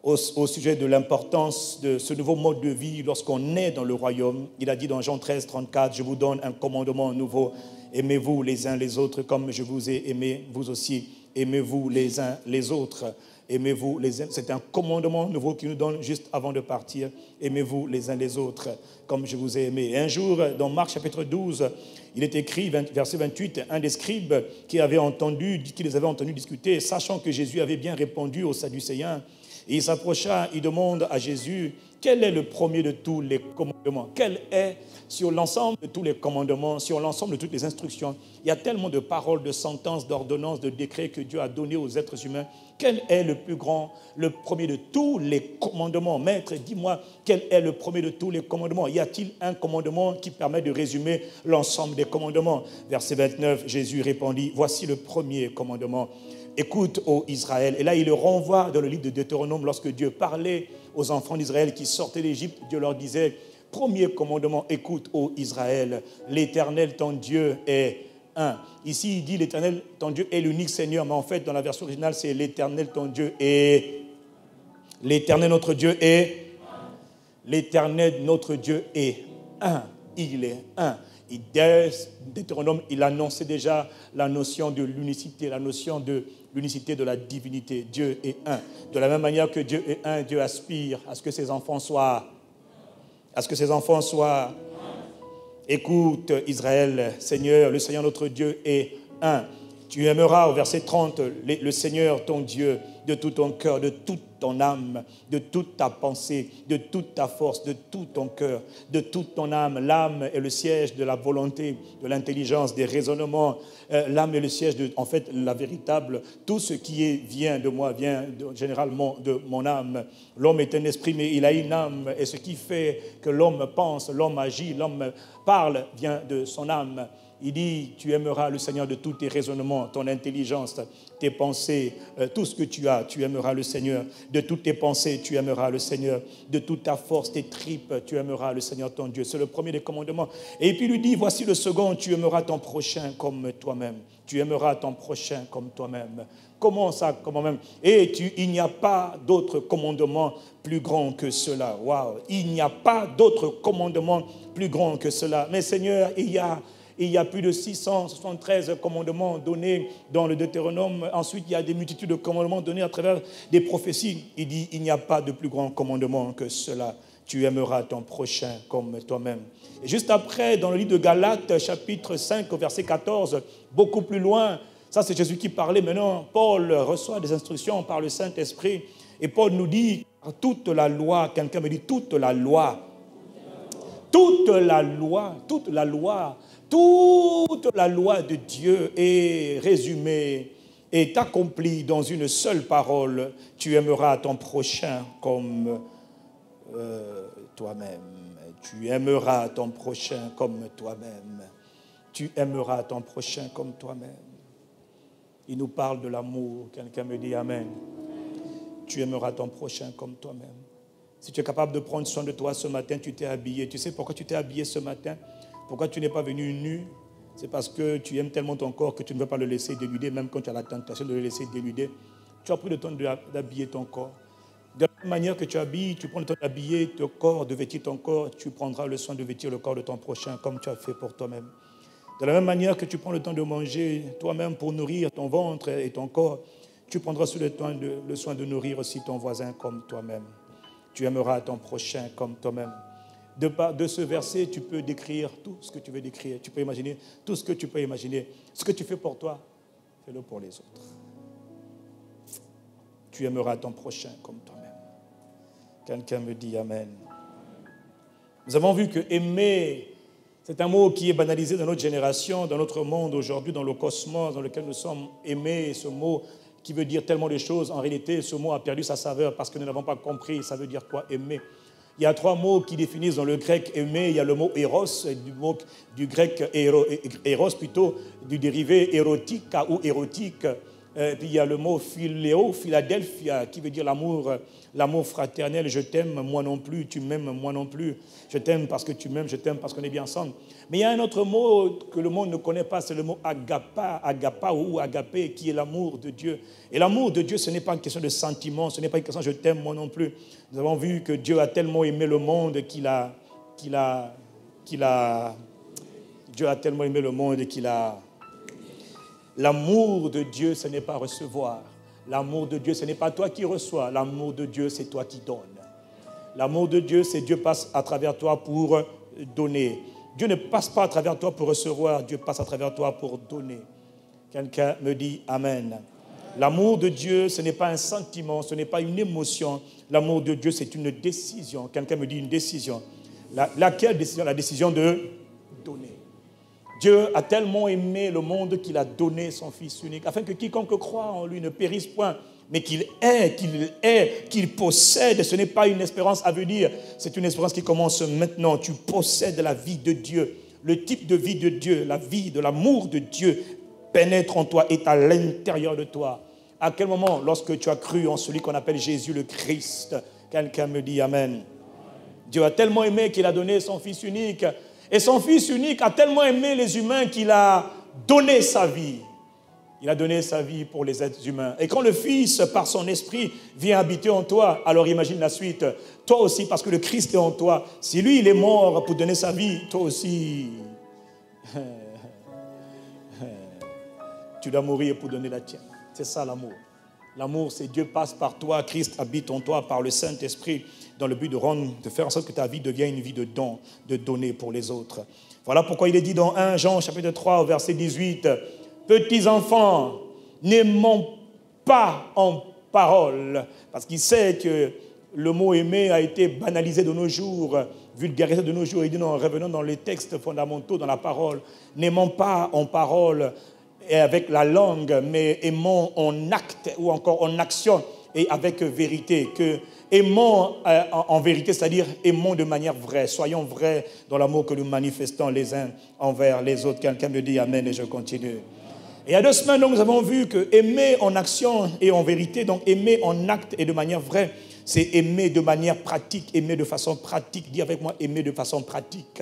au sujet de l'importance de ce nouveau mode de vie lorsqu'on est dans le royaume. Il a dit dans Jean 13, 34, « Je vous donne un commandement nouveau. Aimez-vous les uns les autres comme je vous ai aimé, vous aussi. Aimez-vous les uns les autres. » Aimez-vous les uns. C'est un commandement nouveau qu'il nous donne juste avant de partir. Aimez-vous les uns les autres comme je vous ai aimé. Et un jour, dans Marc chapitre 12, il est écrit, verset 28, un des scribes qui les avait entendus discuter, sachant que Jésus avait bien répondu aux Sadducéens, et il s'approcha, il demande à Jésus, quel est le premier de tous les commandements? Quel est, sur l'ensemble de tous les commandements, sur l'ensemble de toutes les instructions, il y a tellement de paroles, de sentences, d'ordonnances, de décrets que Dieu a donnés aux êtres humains. Quel est le plus grand, le premier de tous les commandements? Maître, dis-moi, quel est le premier de tous les commandements? Y a-t-il un commandement qui permet de résumer l'ensemble des commandements? Verset 29, Jésus répondit, voici le premier commandement. Écoute, ô Israël. Et là, il le renvoie dans le livre de Deutéronome, lorsque Dieu parlait aux enfants d'Israël qui sortaient d'Égypte, Dieu leur disait, premier commandement, écoute, ô Israël, l'Éternel, ton Dieu, est un. Ici, il dit l'Éternel, ton Dieu est l'unique Seigneur, mais en fait, dans la version originale, c'est l'Éternel, ton Dieu est... L'Éternel, notre Dieu est... L'Éternel, notre Dieu est un. Il est un. Et dès Deutéronome, il annonçait déjà la notion de l'unicité, la notion de l'unicité de la divinité. Dieu est un. De la même manière que Dieu est un, Dieu aspire à ce que ses enfants soient... Écoute, Israël, Seigneur, le Seigneur notre Dieu est un. Tu aimeras, au verset 30, le Seigneur ton Dieu de tout ton cœur, de toute ton âme, de toute ta pensée, de toute ta force, de tout ton cœur, de toute ton âme. L'âme est le siège de la volonté, de l'intelligence, des raisonnements. L'âme est le siège de, en fait, la véritable. Tout ce qui vient de moi vient généralement de mon âme. L'homme est un esprit, mais il a une âme. Et ce qui fait que l'homme pense, l'homme agit, l'homme parle, vient de son âme. Il dit, tu aimeras le Seigneur de tous tes raisonnements, ton intelligence, tes pensées, tout ce que tu as, tu aimeras le Seigneur. De toutes tes pensées, tu aimeras le Seigneur. De toute ta force, tes tripes, tu aimeras le Seigneur ton Dieu. C'est le premier des commandements. Et puis il lui dit, voici le second, tu aimeras ton prochain comme toi-même. Tu aimeras ton prochain comme toi-même. Comment ça, comment même? Et il n'y a pas d'autre commandement plus grand que cela. Waouh! Il n'y a pas d'autre commandement plus grand que cela. Mais Seigneur, il y a plus de 673 commandements donnés dans le Deutéronome. Ensuite, il y a des multitudes de commandements donnés à travers des prophéties. Il dit, il n'y a pas de plus grand commandement que cela. Tu aimeras ton prochain comme toi-même. Et juste après, dans le livre de Galates, chapitre 5, verset 14, beaucoup plus loin, ça c'est Jésus qui parlait. Maintenant, Paul reçoit des instructions par le Saint-Esprit. Et Paul nous dit, toute la loi, quelqu'un me dit, toute la loi de Dieu est résumée, est accomplie dans une seule parole. Tu aimeras ton prochain comme toi-même. Tu aimeras ton prochain comme toi-même. Tu aimeras ton prochain comme toi-même. Il nous parle de l'amour. Quelqu'un me dit Amen. Tu aimeras ton prochain comme toi-même. Si tu es capable de prendre soin de toi ce matin, tu t'es habillé. Tu sais pourquoi tu t'es habillé ce matin? Pourquoi tu n'es pas venu nu? C'est parce que tu aimes tellement ton corps que tu ne veux pas le laisser dénuder, même quand tu as la tentation de le laisser dénuder. Tu as pris le temps d'habiller ton corps. De la même manière que tu habilles, tu prends le temps d'habiller ton corps, de vêtir ton corps, tu prendras le soin de vêtir le corps de ton prochain comme tu as fait pour toi-même. De la même manière que tu prends le temps de manger toi-même pour nourrir ton ventre et ton corps, tu prendras le soin de nourrir aussi ton voisin comme toi-même. Tu aimeras ton prochain comme toi-même. De ce verset, tu peux décrire tout ce que tu veux décrire. Tu peux imaginer tout ce que tu peux imaginer. Ce que tu fais pour toi, fais-le pour les autres. Tu aimeras ton prochain comme toi-même. Quelqu'un me dit Amen. Nous avons vu que aimer, c'est un mot qui est banalisé dans notre génération, dans notre monde aujourd'hui, dans le cosmos dans lequel nous sommes. Aimer, ce mot qui veut dire tellement de choses, en réalité, ce mot a perdu sa saveur parce que nous n'avons pas compris ça veut dire quoi aimer. Il y a 3 mots qui définissent dans le grec aimer. Il y a le mot éros, du grec éros plutôt, du dérivé érotica ou érotique. Puis il y a le mot philéo, Philadelphia, qui veut dire l'amour fraternel. Je t'aime, moi non plus, tu m'aimes, moi non plus. Je t'aime parce que tu m'aimes, je t'aime parce qu'on est bien ensemble. Mais il y a un autre mot que le monde ne connaît pas, c'est le mot agapa ou agapé, qui est l'amour de Dieu. Et l'amour de Dieu, ce n'est pas une question de sentiment, ce n'est pas une question de je t'aime, moi non plus. Nous avons vu que Dieu a tellement aimé le monde Dieu a tellement aimé le monde qu'il a... L'amour de Dieu, ce n'est pas recevoir. L'amour de Dieu, ce n'est pas toi qui reçois. L'amour de Dieu, c'est toi qui donnes. L'amour de Dieu, c'est Dieu passe à travers toi pour donner. Dieu ne passe pas à travers toi pour recevoir. Dieu passe à travers toi pour donner. Quelqu'un me dit Amen. L'amour de Dieu, ce n'est pas un sentiment, ce n'est pas une émotion. L'amour de Dieu, c'est une décision. Quelqu'un me dit une décision. Laquelle décision? La décision de donner. Dieu a tellement aimé le monde qu'il a donné son Fils unique, afin que quiconque croit en lui ne périsse point, mais qu'il possède. Ce n'est pas une espérance à venir, c'est une espérance qui commence maintenant. Tu possèdes la vie de Dieu, le type de vie de Dieu, la vie de l'amour de Dieu pénètre en toi, est à l'intérieur de toi. À quel moment? Lorsque tu as cru en celui qu'on appelle Jésus le Christ. Quelqu'un me dit Amen. Dieu a tellement aimé qu'il a donné son Fils unique. Et son Fils unique a tellement aimé les humains qu'il a donné sa vie. Il a donné sa vie pour les êtres humains. Et quand le Fils, par son esprit, vient habiter en toi, alors imagine la suite. Toi aussi, parce que le Christ est en toi, si lui, il est mort pour donner sa vie, toi aussi, tu dois mourir pour donner la tienne. C'est ça l'amour. L'amour, c'est Dieu passe par toi, Christ habite en toi par le Saint-Esprit, dans le but de faire en sorte que ta vie devienne une vie de don, de donner pour les autres. Voilà pourquoi il est dit dans 1 Jean, chapitre 3, verset 18, « Petits enfants, n'aimons pas en parole », parce qu'il sait que le mot « aimer » a été banalisé de nos jours, vulgarisé de nos jours. Il dit non, revenons dans les textes fondamentaux, dans la parole, « N'aimons pas en parole » et avec la langue, mais aimons en acte ou encore en action et avec vérité. Que aimons en vérité, c'est-à-dire aimons de manière vraie. Soyons vrais dans l'amour que nous manifestons les uns envers les autres. Quelqu'un me dit Amen et je continue. Et il y a 2 semaines, donc, nous avons vu que aimer en action et en vérité, donc aimer en acte et de manière vraie, c'est aimer de manière pratique, aimer de façon pratique. Dis avec moi, aimer de façon pratique.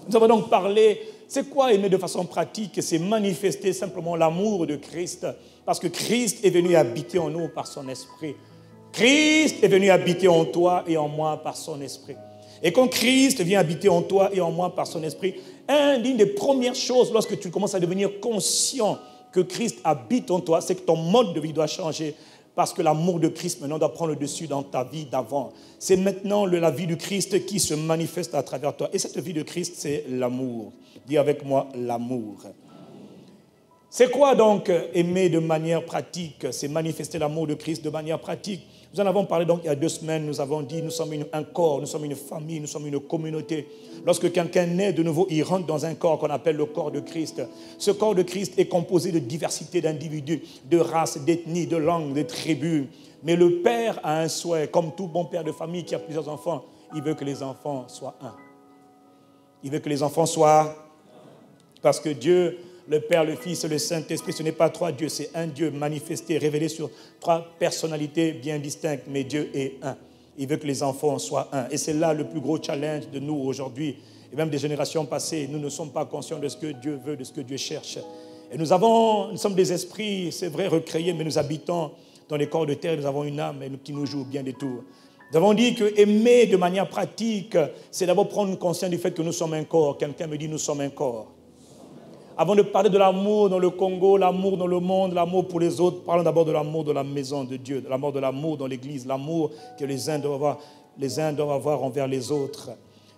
Nous avons donc parlé... C'est quoi aimer de façon pratique? C'est manifester simplement l'amour de Christ, parce que Christ est venu habiter en nous par son esprit. Christ est venu habiter en toi et en moi par son esprit. Et quand Christ vient habiter en toi et en moi par son esprit, une des premières choses lorsque tu commences à devenir conscient que Christ habite en toi, c'est que ton mode de vie doit changer. Parce que l'amour de Christ maintenant doit prendre le dessus dans ta vie d'avant. C'est maintenant la vie du Christ qui se manifeste à travers toi. Et cette vie de Christ, c'est l'amour. Dis avec moi, l'amour. C'est quoi donc aimer de manière pratique? C'est manifester l'amour de Christ de manière pratique. Nous en avons parlé donc il y a 2 semaines. Nous avons dit nous sommes un corps, nous sommes une famille, nous sommes une communauté. Lorsque quelqu'un naît de nouveau, il rentre dans un corps qu'on appelle le corps de Christ. Ce corps de Christ est composé de diversité d'individus, de races, d'ethnies, de langues, de tribus. Mais le père a un souhait, comme tout bon père de famille qui a plusieurs enfants, il veut que les enfants soient un. Il veut que les enfants soient... Parce que Dieu... Le Père, le Fils et le Saint-Esprit, ce n'est pas 3 dieux, c'est un Dieu manifesté, révélé sur 3 personnalités bien distinctes, mais Dieu est un. Il veut que les enfants soient un. Et c'est là le plus gros challenge de nous aujourd'hui, et même des générations passées. Nous ne sommes pas conscients de ce que Dieu veut, de ce que Dieu cherche. Et nous sommes des esprits, c'est vrai, recréés, mais nous habitons dans les corps de terre, nous avons une âme qui nous joue bien des tours. Nous avons dit que aimer de manière pratique, c'est d'abord prendre conscience du fait que nous sommes un corps. Quelqu'un me dit, nous sommes un corps. Avant de parler de l'amour dans le Congo, l'amour dans le monde, l'amour pour les autres, parlons d'abord de l'amour de la maison de Dieu, de l'amour dans l'Église, l'amour que les uns doivent avoir envers les autres.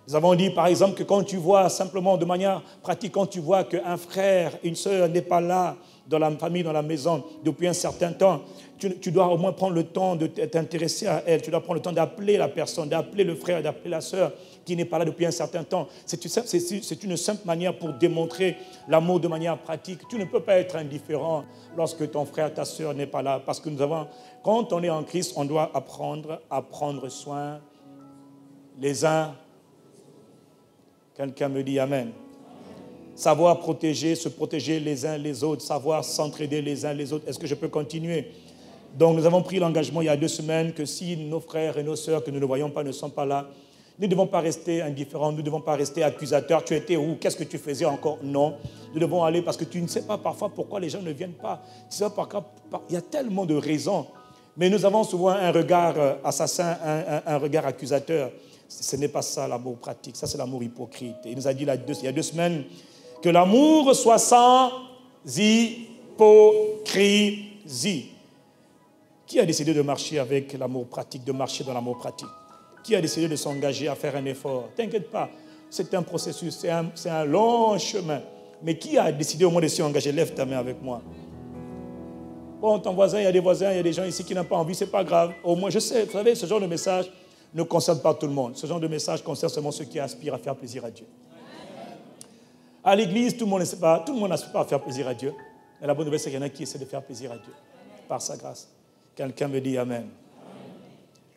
Nous avons dit, par exemple, que quand tu vois simplement de manière pratique, quand tu vois qu'un frère, une sœur n'est pas là dans la famille, dans la maison, depuis un certain temps, tu dois au moins prendre le temps de t'intéresser à elle. Tu dois prendre le temps d'appeler la personne, d'appeler le frère, d'appeler la sœur qui n'est pas là depuis un certain temps. C'est une simple manière pour démontrer l'amour de manière pratique. Tu ne peux pas être indifférent lorsque ton frère, ta sœur n'est pas là. Parce que quand on est en Christ, on doit apprendre à prendre soin les uns. Quelqu'un me dit Amen. Savoir protéger, se protéger les uns les autres, savoir s'entraider les uns les autres. Est-ce que je peux continuer? Donc nous avons pris l'engagement il y a 2 semaines que si nos frères et nos sœurs que nous ne voyons pas ne sont pas là, nous ne devons pas rester indifférents, nous ne devons pas rester accusateurs. Tu étais où? Qu'est-ce que tu faisais encore? Non. Nous devons aller parce que tu ne sais pas parfois pourquoi les gens ne viennent pas. Il y a tellement de raisons. Mais nous avons souvent un regard assassin, un regard accusateur. Ce n'est pas ça l'amour pratique, ça c'est l'amour hypocrite. Et il nous a dit il y a 2 semaines que l'amour soit sans hypocrisie. Qui a décidé de marcher avec l'amour pratique, de marcher dans l'amour pratique? Qui a décidé de s'engager à faire un effort? T'inquiète pas, c'est un processus, c'est un long chemin. Mais qui a décidé au moins de s'y engager? Lève ta main avec moi. Bon, ton voisin, il y a des voisins, il y a des gens ici qui n'ont pas envie, c'est pas grave. Au moins, je sais, vous savez, ce genre de message ne concerne pas tout le monde. Ce genre de message concerne seulement ceux qui aspirent à faire plaisir à Dieu. À l'église, tout le monde n'aspire pas à faire plaisir à Dieu. Mais la bonne nouvelle, c'est qu'il y en a qui essaient de faire plaisir à Dieu par sa grâce. Quelqu'un me dit Amen.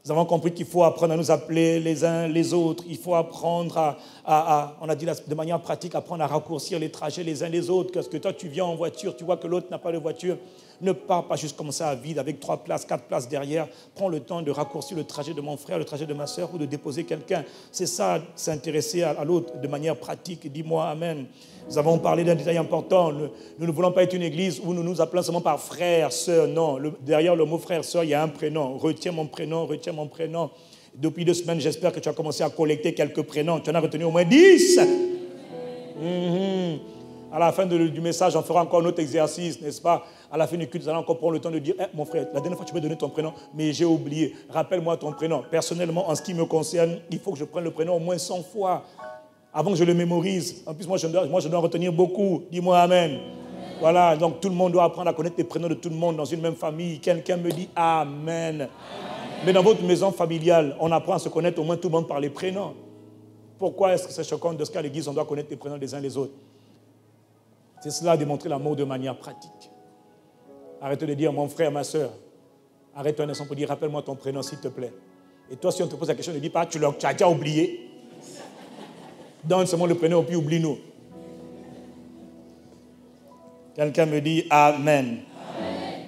Nous avons compris qu'il faut apprendre à nous appeler les uns les autres. Il faut apprendre on a dit de manière pratique, apprendre à raccourcir les trajets les uns les autres. Parce que toi, tu viens en voiture, tu vois que l'autre n'a pas de voiture. Ne pars pas juste comme ça à vide avec 3 places, 4 places derrière. Prends le temps de raccourcir le trajet de mon frère, le trajet de ma soeur ou de déposer quelqu'un. C'est ça, s'intéresser à l'autre de manière pratique. Dis-moi Amen. Nous avons parlé d'un détail important. Nous ne voulons pas être une église où nous nous appelons seulement par frère, sœur. Non, derrière le mot frère, sœur, il y a un prénom. Retiens mon prénom, retiens mon prénom. Depuis 2 semaines, j'espère que tu as commencé à collecter quelques prénoms. Tu en as retenu au moins 10. À la fin du message, on fera encore un autre exercice, n'est-ce pas? À la fin du culte, nous allons encore prendre le temps de dire mon frère, la dernière fois, tu m'as donné ton prénom, mais j'ai oublié. Rappelle-moi ton prénom. Personnellement, en ce qui me concerne, il faut que je prenne le prénom au moins 100 fois avant que je le mémorise. En plus, moi, je dois retenir beaucoup. Dis-moi Amen. Voilà, donc tout le monde doit apprendre à connaître les prénoms de tout le monde dans une même famille. Quelqu'un me dit Amen. Mais dans votre maison familiale, on apprend à se connaître au moins tout le monde par les prénoms. Pourquoi est-ce que c'est choquant de ce qu'à l'église, on doit connaître les prénoms des uns les autres? C'est cela, démontrer l'amour de manière pratique. Arrête de dire mon frère, ma soeur. Arrête un instant pour dire rappelle-moi ton prénom s'il te plaît. Et toi, si on te pose la question, ne dis pas tu as déjà oublié. Donne seulement le prénom puis oublie-nous. Quelqu'un me dit Amen. Amen.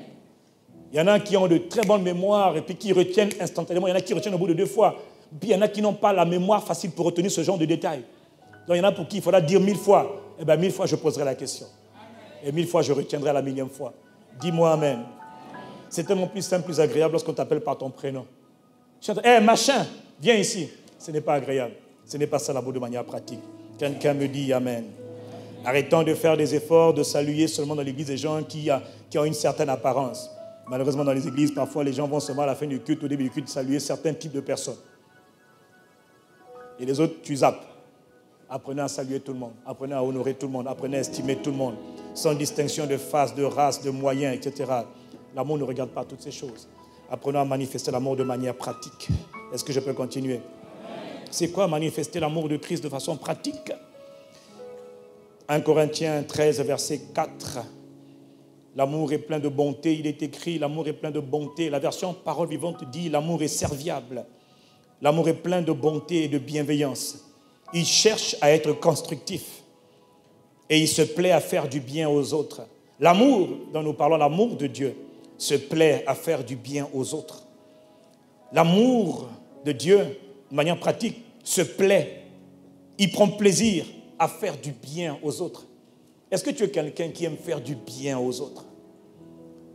Il y en a qui ont de très bonnes mémoires et puis qui retiennent instantanément. Il y en a qui retiennent au bout de 2 fois. Puis il y en a qui n'ont pas la mémoire facile pour retenir ce genre de détails. Donc il y en a pour qui il faudra dire 1000 fois. Eh bien 1000 fois je poserai la question. Et 1000 fois je retiendrai la 1000e fois. Dis-moi Amen. C'est tellement plus simple, plus agréable lorsqu'on t'appelle par ton prénom. Machin, viens ici. Ce n'est pas agréable. Ce n'est pas ça l'amour de manière pratique. Quelqu'un me dit Amen. Arrêtons de faire des efforts, de saluer seulement dans l'église des gens qui ont une certaine apparence. Malheureusement, dans les églises, parfois, les gens vont seulement à la fin du culte, au début du culte, saluer certains types de personnes. Et les autres, tu zappes. Apprenez à saluer tout le monde. Apprenez à honorer tout le monde. Apprenez à estimer tout le monde. Sans distinction de face, de race, de moyens, etc. L'amour ne regarde pas toutes ces choses. Apprenons à manifester l'amour de manière pratique. Est-ce que je peux continuer? C'est quoi manifester l'amour de Christ de façon pratique? 1 Corinthiens 13, verset 4. L'amour est plein de bonté. Il est écrit, l'amour est plein de bonté. La version Parole vivante dit, l'amour est serviable. L'amour est plein de bonté et de bienveillance. Il cherche à être constructif. Et il se plaît à faire du bien aux autres. L'amour, dont nous parlons, l'amour de Dieu, se plaît à faire du bien aux autres. L'amour de Dieu, de manière pratique, se plaît. Il prend plaisir à faire du bien aux autres. Est-ce que tu es quelqu'un qui aime faire du bien aux autres?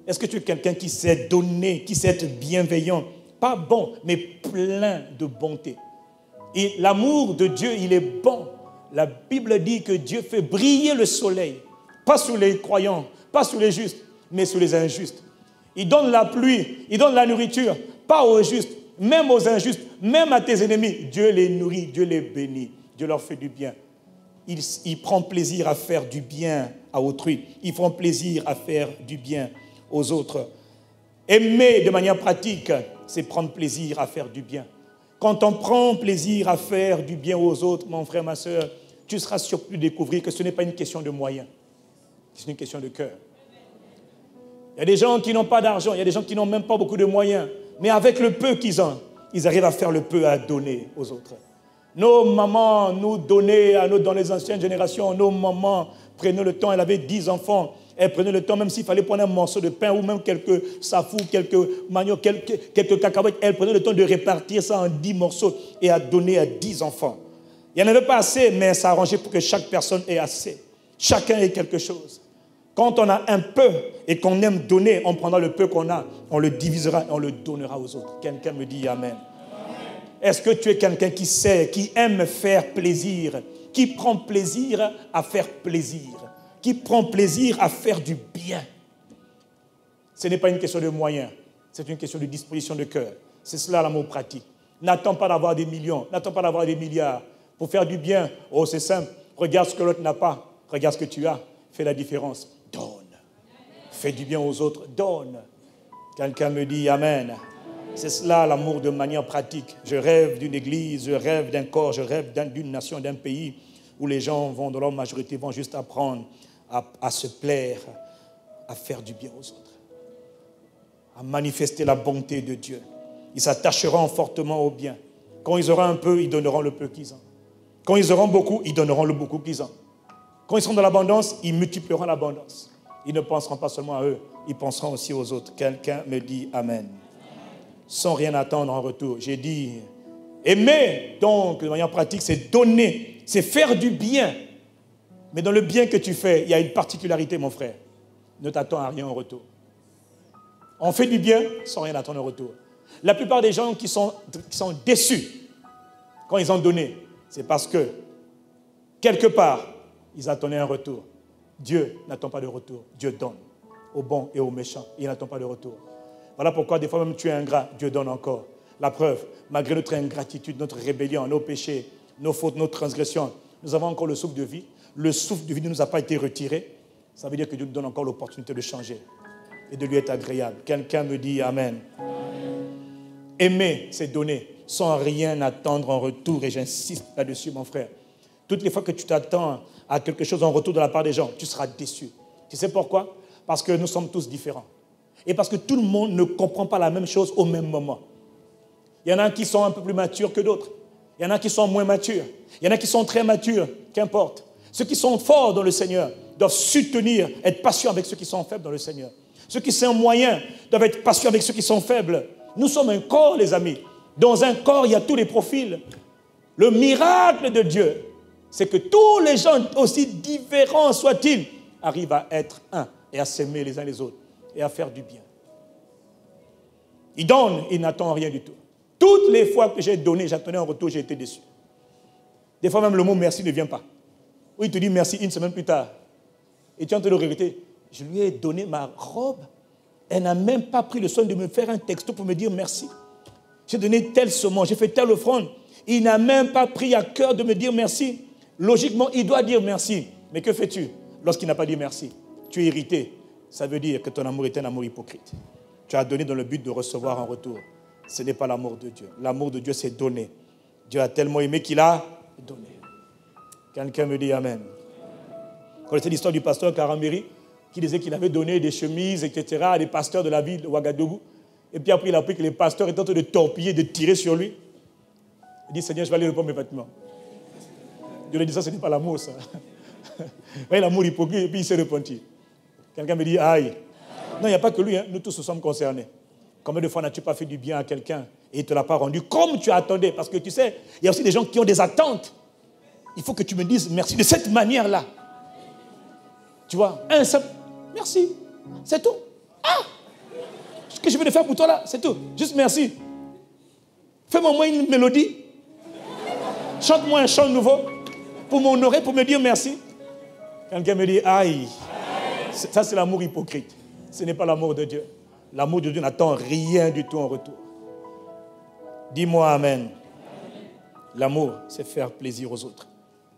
Est-ce que tu es quelqu'un qui sait donner, qui sait être bienveillant? Pas bon, mais plein de bonté. Et l'amour de Dieu, il est bon. La Bible dit que Dieu fait briller le soleil, pas sur les croyants, pas sur les justes, mais sur les injustes. Il donne la pluie, il donne la nourriture, pas aux justes, même aux injustes, même à tes ennemis. Dieu les nourrit, Dieu les bénit, Dieu leur fait du bien. Il prend plaisir à faire du bien à autrui. Il prend plaisir à faire du bien aux autres. Aimer de manière pratique, c'est prendre plaisir à faire du bien. Quand on prend plaisir à faire du bien aux autres, mon frère, ma soeur, tu seras surpris de découvrir que ce n'est pas une question de moyens, c'est une question de cœur. Il y a des gens qui n'ont pas d'argent, il y a des gens qui n'ont même pas beaucoup de moyens, mais avec le peu qu'ils ont, ils arrivent à faire le peu à donner aux autres. Nos mamans nous donnaient, dans les anciennes générations, nos mamans prenaient le temps, elle avait 10 enfants, elle prenait le temps, même s'il fallait prendre un morceau de pain ou même quelques safou, quelques manioc, quelques cacahuètes, elle prenait le temps de répartir ça en 10 morceaux et à donner à 10 enfants. Il n'y en avait pas assez, mais ça arrangeait pour que chaque personne ait assez. Chacun ait quelque chose. Quand on a un peu et qu'on aime donner, on prendra le peu qu'on a, on le divisera et on le donnera aux autres. Quelqu'un me dit Amen. Est-ce que tu es quelqu'un qui sait, qui aime faire plaisir, qui prend plaisir à faire plaisir, qui prend plaisir à faire du bien? Ce n'est pas une question de moyens, c'est une question de disposition de cœur. C'est cela l'amour pratique. N'attends pas d'avoir des millions, n'attends pas d'avoir des milliards. Pour faire du bien, oh c'est simple, regarde ce que l'autre n'a pas, regarde ce que tu as, fais la différence, donne. Fais du bien aux autres, donne. Quelqu'un me dit Amen. C'est cela l'amour de manière pratique. Je rêve d'une église, je rêve d'un corps, je rêve d'une nation, d'un pays où les gens vont, dans leur majorité, vont juste apprendre à se plaire, à faire du bien aux autres, à manifester la bonté de Dieu. Ils s'attacheront fortement au bien. Quand ils auront un peu, ils donneront le peu qu'ils ont. Quand ils auront beaucoup, ils donneront le beaucoup qu'ils ont. Quand ils seront dans l'abondance, ils multiplieront l'abondance. Ils ne penseront pas seulement à eux, ils penseront aussi aux autres. Quelqu'un me dit Amen. Sans rien attendre en retour. J'ai dit, aimer, donc, de manière pratique, c'est donner, c'est faire du bien. Mais dans le bien que tu fais, il y a une particularité, mon frère. Ne t'attends à rien en retour. On fait du bien sans rien attendre en retour. La plupart des gens qui sont déçus quand ils ont donné, c'est parce que, quelque part, ils attendaient un retour. Dieu n'attend pas de retour. Dieu donne aux bons et aux méchants. Il n'attend pas de retour. Voilà pourquoi des fois même tu es ingrat, Dieu donne encore. La preuve, malgré notre ingratitude, notre rébellion, nos péchés, nos fautes, nos transgressions, nous avons encore le souffle de vie. Le souffle de vie ne nous a pas été retiré. Ça veut dire que Dieu nous donne encore l'opportunité de changer et de lui être agréable. Quelqu'un me dit Amen. Aimer, c'est donner sans rien attendre en retour. Et j'insiste là-dessus, mon frère. Toutes les fois que tu t'attends à quelque chose en retour de la part des gens, tu seras déçu. Tu sais pourquoi? Parce que nous sommes tous différents. Et parce que tout le monde ne comprend pas la même chose au même moment. Il y en a qui sont un peu plus matures que d'autres. Il y en a qui sont moins matures. Il y en a qui sont très matures, qu'importe. Ceux qui sont forts dans le Seigneur doivent soutenir, être patients avec ceux qui sont faibles dans le Seigneur. Ceux qui sont moyens doivent être patients avec ceux qui sont faibles. Nous sommes un corps, les amis. Dans un corps, il y a tous les profils. Le miracle de Dieu, c'est que tous les gens, aussi différents soient-ils, arrivent à être un et à s'aimer les uns les autres et à faire du bien. Il donne, il n'attend rien du tout. Toutes les fois que j'ai donné, j'attendais un retour, j'ai été déçu. Des fois même le mot merci ne vient pas. Ou il te dit merci une semaine plus tard. Et tu es en train de regretter. Je lui ai donné ma robe. Elle n'a même pas pris le soin de me faire un texto pour me dire merci. J'ai donné tel semence, j'ai fait telle offrande. Il n'a même pas pris à cœur de me dire merci. Logiquement, il doit dire merci. Mais que fais-tu lorsqu'il n'a pas dit merci? Tu es irrité. Ça veut dire que ton amour est un amour hypocrite. Tu as donné dans le but de recevoir en retour. Ce n'est pas l'amour de Dieu. L'amour de Dieu, c'est donner. Dieu a tellement aimé qu'il a donné. Quelqu'un me dit Amen. Vous connaissez l'histoire du pasteur Karambiri qui disait qu'il avait donné des chemises, etc. à des pasteurs de la ville de Ouagadougou. Et puis après, il a appris que les pasteurs étaient en train de torpiller, de tirer sur lui. Il dit, Seigneur, je vais aller reprendre mes vêtements. Dieu lui dit, ça, ce n'est pas l'amour, ça. Oui, l'amour hypocrite, et puis il s'est repenti. Quelqu'un me dit, aïe. Non, il n'y a pas que lui, hein. Nous tous nous sommes concernés. Combien de fois n'as-tu pas fait du bien à quelqu'un et il ne te l'a pas rendu comme tu attendais? Parce que tu sais, il y a aussi des gens qui ont des attentes. Il faut que tu me dises merci de cette manière-là. Tu vois, un simple merci, c'est tout. Ah, ce que je vais te faire pour toi là, c'est tout. Juste merci. Fais-moi au moins une mélodie. Chante-moi un chant nouveau pour m'honorer, pour me dire merci. Quelqu'un me dit, aïe, ça c'est l'amour hypocrite. Ce n'est pas l'amour de Dieu. L'amour de Dieu n'attend rien du tout en retour. Dis-moi amen. L'amour, c'est faire plaisir aux autres.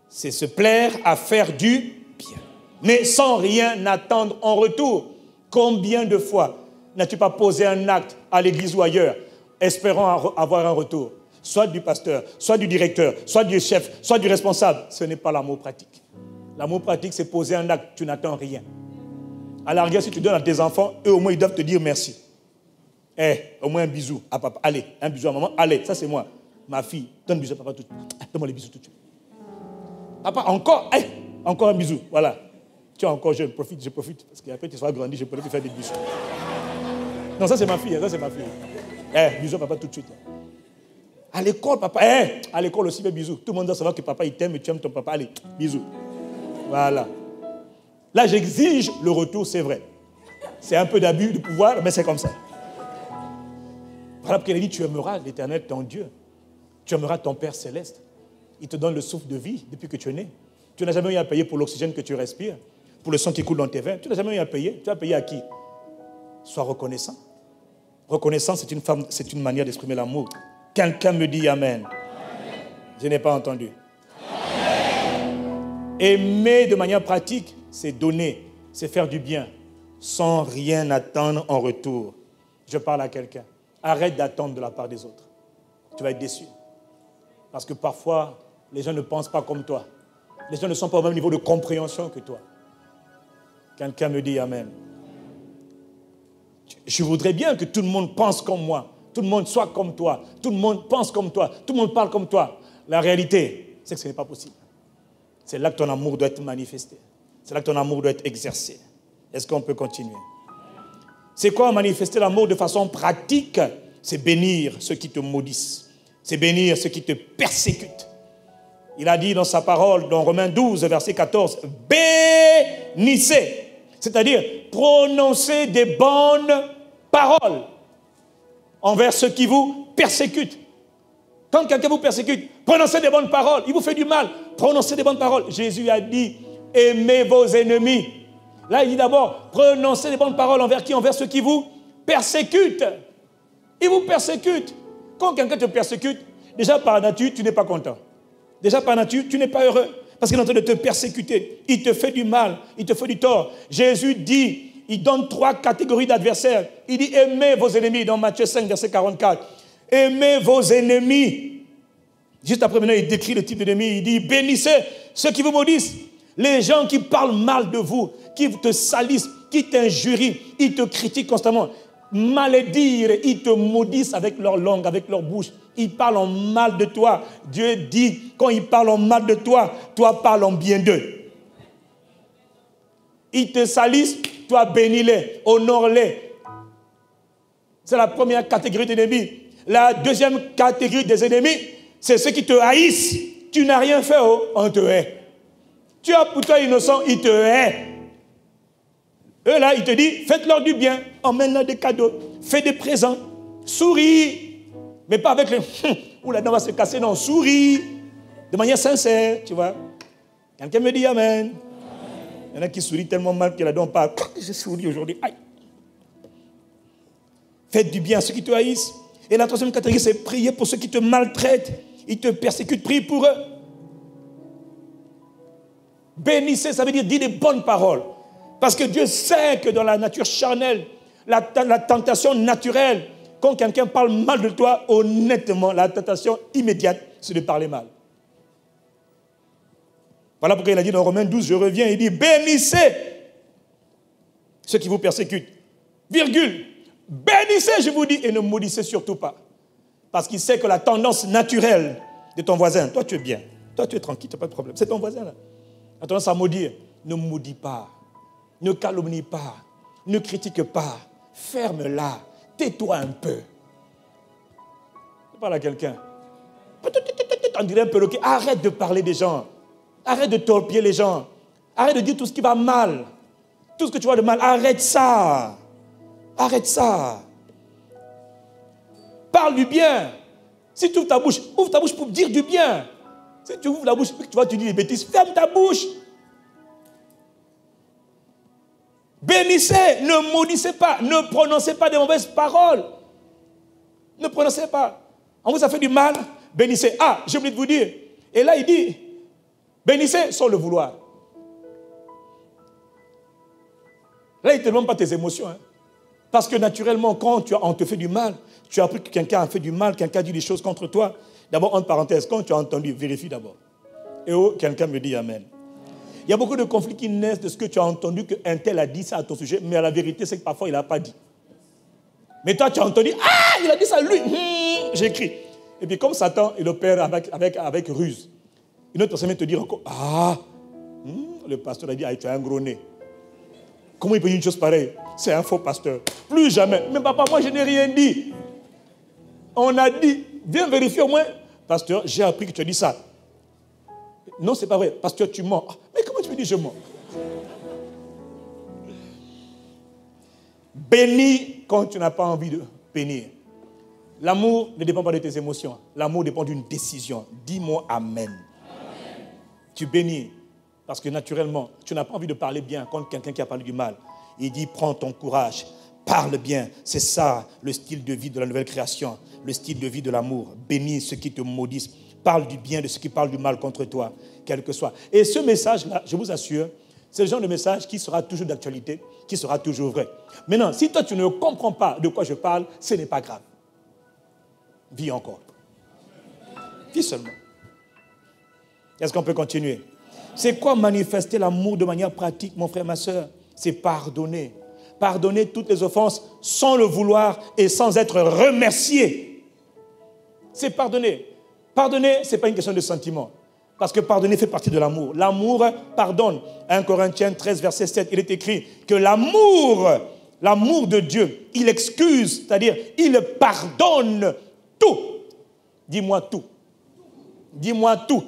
C'est se plaire à faire du bien. Mais sans rien attendre en retour. Combien de fois n'as-tu pas posé un acte à l'église ou ailleurs, espérant avoir un retour? Soit du pasteur, soit du directeur, soit du chef, soit du responsable. Ce n'est pas l'amour pratique. L'amour pratique, c'est poser un acte, tu n'attends rien. À la rigueur, si tu donnes à tes enfants, eux au moins ils doivent te dire merci. Au moins un bisou à papa. Allez, un bisou à maman. Allez, ça c'est moi. Ma fille, donne un bisou à papa tout de suite. Donne-moi les bisous tout de suite. Papa, encore, encore un bisou. Voilà. Tu es encore jeune, je profite. Parce qu'après tu seras grandi, je pourrais plus faire des bisous. Non, ça c'est ma fille, ça c'est ma fille. Bisous à papa tout de suite. À l'école, papa. À l'école aussi, mais bisous. Tout le monde doit savoir que papa il t'aime et tu aimes ton papa. Allez, bisous. Voilà. Là, j'exige le retour, c'est vrai. C'est un peu d'abus de pouvoir, mais c'est comme ça. Voilà pourquoi il a dit, tu aimeras l'Éternel, ton Dieu. Tu aimeras ton Père céleste. Il te donne le souffle de vie depuis que tu es né. Tu n'as jamais eu à payer pour l'oxygène que tu respires, pour le sang qui coule dans tes veines. Tu n'as jamais eu à payer. Tu as payé à qui? Sois reconnaissant. Reconnaissant, c'est une manière d'exprimer l'amour. Quelqu'un me dit Amen. Je n'ai pas entendu. Amen. Aimer de manière pratique, c'est donner, c'est faire du bien, sans rien attendre en retour. Je parle à quelqu'un. Arrête d'attendre de la part des autres. Tu vas être déçu. Parce que parfois, les gens ne pensent pas comme toi. Les gens ne sont pas au même niveau de compréhension que toi. Quelqu'un me dit Amen. Je voudrais bien que tout le monde pense comme moi. Tout le monde soit comme toi. Tout le monde pense comme toi. Tout le monde parle comme toi. La réalité, c'est que ce n'est pas possible. C'est là que ton amour doit être manifesté. C'est là que ton amour doit être exercé. Est-ce qu'on peut continuer? C'est quoi manifester l'amour de façon pratique? C'est bénir ceux qui te maudissent. C'est bénir ceux qui te persécutent. Il a dit dans sa parole, dans Romains 12, verset 14, bénissez. C'est-à-dire, prononcez des bonnes paroles envers ceux qui vous persécutent. Quand quelqu'un vous persécute, prononcez des bonnes paroles. Il vous fait du mal, prononcez des bonnes paroles. Jésus a dit, aimez vos ennemis. Là, il dit d'abord, prononcez des bonnes paroles envers qui? Envers ceux qui vous persécutent. Ils vous persécutent. Quand quelqu'un te persécute, déjà par nature, tu n'es pas content. Déjà par nature, tu n'es pas heureux. Parce qu'il est en train de te persécuter. Il te fait du mal, il te fait du tort. Jésus dit, il donne 3 catégories d'adversaires. Il dit, aimez vos ennemis, dans Matthieu 5, verset 44. Aimez vos ennemis. Juste après, maintenant, il décrit le type d'ennemi. Il dit, bénissez ceux qui vous maudissent. Les gens qui parlent mal de vous, qui te salissent, qui t'injurient, ils te critiquent constamment. Malédire, ils te maudissent avec leur langue, avec leur bouche. Ils parlent en mal de toi. Dieu dit, quand ils parlent en mal de toi, toi parles en bien d'eux. Ils te salissent, toi bénis-les, honore-les. C'est la première catégorie d'ennemis. La deuxième catégorie des ennemis, c'est ceux qui te haïssent. Tu n'as rien fait, on te hait. Tu as pour toi innocent, ils te hait. Eux là, ils te disent, faites-leur du bien, emmène-leur des cadeaux, fais des présents, souris. Mais pas avec le où la dent va se casser, non, souris. De manière sincère, tu vois. Quelqu'un me dit Amen. Il y en a qui sourient tellement mal que la dent part. Je souris aujourd'hui. Aïe. Faites du bien à ceux qui te haïssent. Et la troisième catégorie, c'est prier pour ceux qui te maltraitent. Ils te persécutent, prie pour eux. Bénissez, ça veut dire des bonnes paroles. Parce que Dieu sait que dans la nature charnelle, la tentation naturelle, quand quelqu'un parle mal de toi, honnêtement, la tentation immédiate, c'est de parler mal. Voilà pourquoi il a dit dans Romains 12, je reviens, il dit, bénissez ceux qui vous persécutent. Virgule. Bénissez, je vous dis, et ne maudissez surtout pas. Parce qu'il sait que la tendance naturelle de ton voisin, toi tu es bien, toi tu es tranquille, tu n'as pas de problème. C'est ton voisin là. A tendance à maudire. Ne maudis pas. Ne calomnie pas. Ne critique pas. Ferme-la. Tais-toi un peu. Je parle à quelqu'un. On dirait un perroquet. Arrête de parler des gens. Arrête de torpiller les gens. Arrête de dire tout ce qui va mal. Tout ce que tu vois de mal. Arrête ça. Arrête ça. parle du bien. Si tu ouvres ta bouche pour dire du bien. Si tu ouvres la bouche et que tu vas te dire des bêtises, ferme ta bouche. Bénissez, ne maudissez pas, ne prononcez pas de mauvaises paroles. Ne prononcez pas. On vous a fait du mal, bénissez. Ah, j'ai oublié de vous dire. Et là, il dit, bénissez sans le vouloir. Là, il ne te demande pas tes émotions. Hein. Parce que naturellement, quand on te fait du mal, tu as appris que quelqu'un a fait du mal, quelqu'un a dit des choses contre toi. D'abord, entre parenthèses, quand tu as entendu, vérifie d'abord. Et oh, quelqu'un me dit Amen. Il y a beaucoup de conflits qui naissent de ce que tu as entendu qu'un tel a dit ça à ton sujet, mais la vérité, c'est que parfois, il n'a pas dit. Mais toi, tu as entendu, ah, il a dit ça à lui. J'écris. Et puis, comme Satan, il opère avec ruse. Une autre personne vient te dire encore, ah, le pasteur a dit, ah, tu as un gros nez. Comment il peut dire une chose pareille? C'est un faux pasteur. Plus jamais. Mais papa, moi, je n'ai rien dit. On a dit, viens vérifier au moins. Pasteur, j'ai appris que tu as dit ça. Non, c'est pas vrai. Pasteur, tu mens. Ah, mais comment tu me dis je mens? Bénis quand tu n'as pas envie de bénir. L'amour ne dépend pas de tes émotions. L'amour dépend d'une décision. Dis-moi Amen. Amen. Tu bénis parce que naturellement, tu n'as pas envie de parler bien contre quelqu'un qui a parlé du mal. Il dit, prends ton courage, parle bien. C'est ça le style de vie de la nouvelle création, le style de vie de l'amour. Bénis ceux qui te maudissent. Parle du bien de ceux qui parlent du mal contre toi, quel que soit. Et ce message-là, je vous assure, c'est le genre de message qui sera toujours d'actualité, qui sera toujours vrai. Maintenant, si toi tu ne comprends pas de quoi je parle, ce n'est pas grave. Vis encore. Vis seulement. Est-ce qu'on peut continuer? C'est quoi manifester l'amour de manière pratique, mon frère, ma soeur? C'est pardonner. Pardonner toutes les offenses sans le vouloir et sans être remercié. C'est pardonner. Pardonner, ce n'est pas une question de sentiment. Parce que pardonner fait partie de l'amour. L'amour pardonne. 1 Corinthiens 13, verset 7, il est écrit que l'amour de Dieu, il excuse, c'est-à-dire il pardonne tout. Dis-moi tout. Dis-moi tout.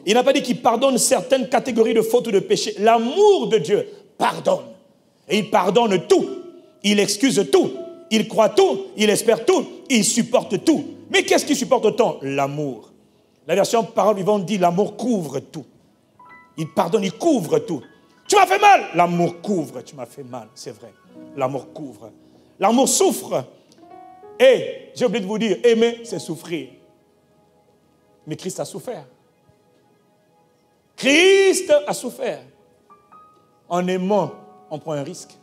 Il n'a pas dit qu'il pardonne certaines catégories de fautes ou de péchés. L'amour de Dieu pardonne. Et il pardonne tout. Il excuse tout. Il croit tout. Il espère tout. Il supporte tout. Mais qu'est-ce qui supporte autant? L'amour. La version Parole vivante dit l'amour couvre tout. Il pardonne, il couvre tout. Tu m'as fait mal. L'amour couvre. Tu m'as fait mal, c'est vrai. L'amour couvre. L'amour souffre. Et j'ai oublié de vous dire, aimer, c'est souffrir. Mais Christ a souffert. Christ a souffert. En aimant, on prend un risque.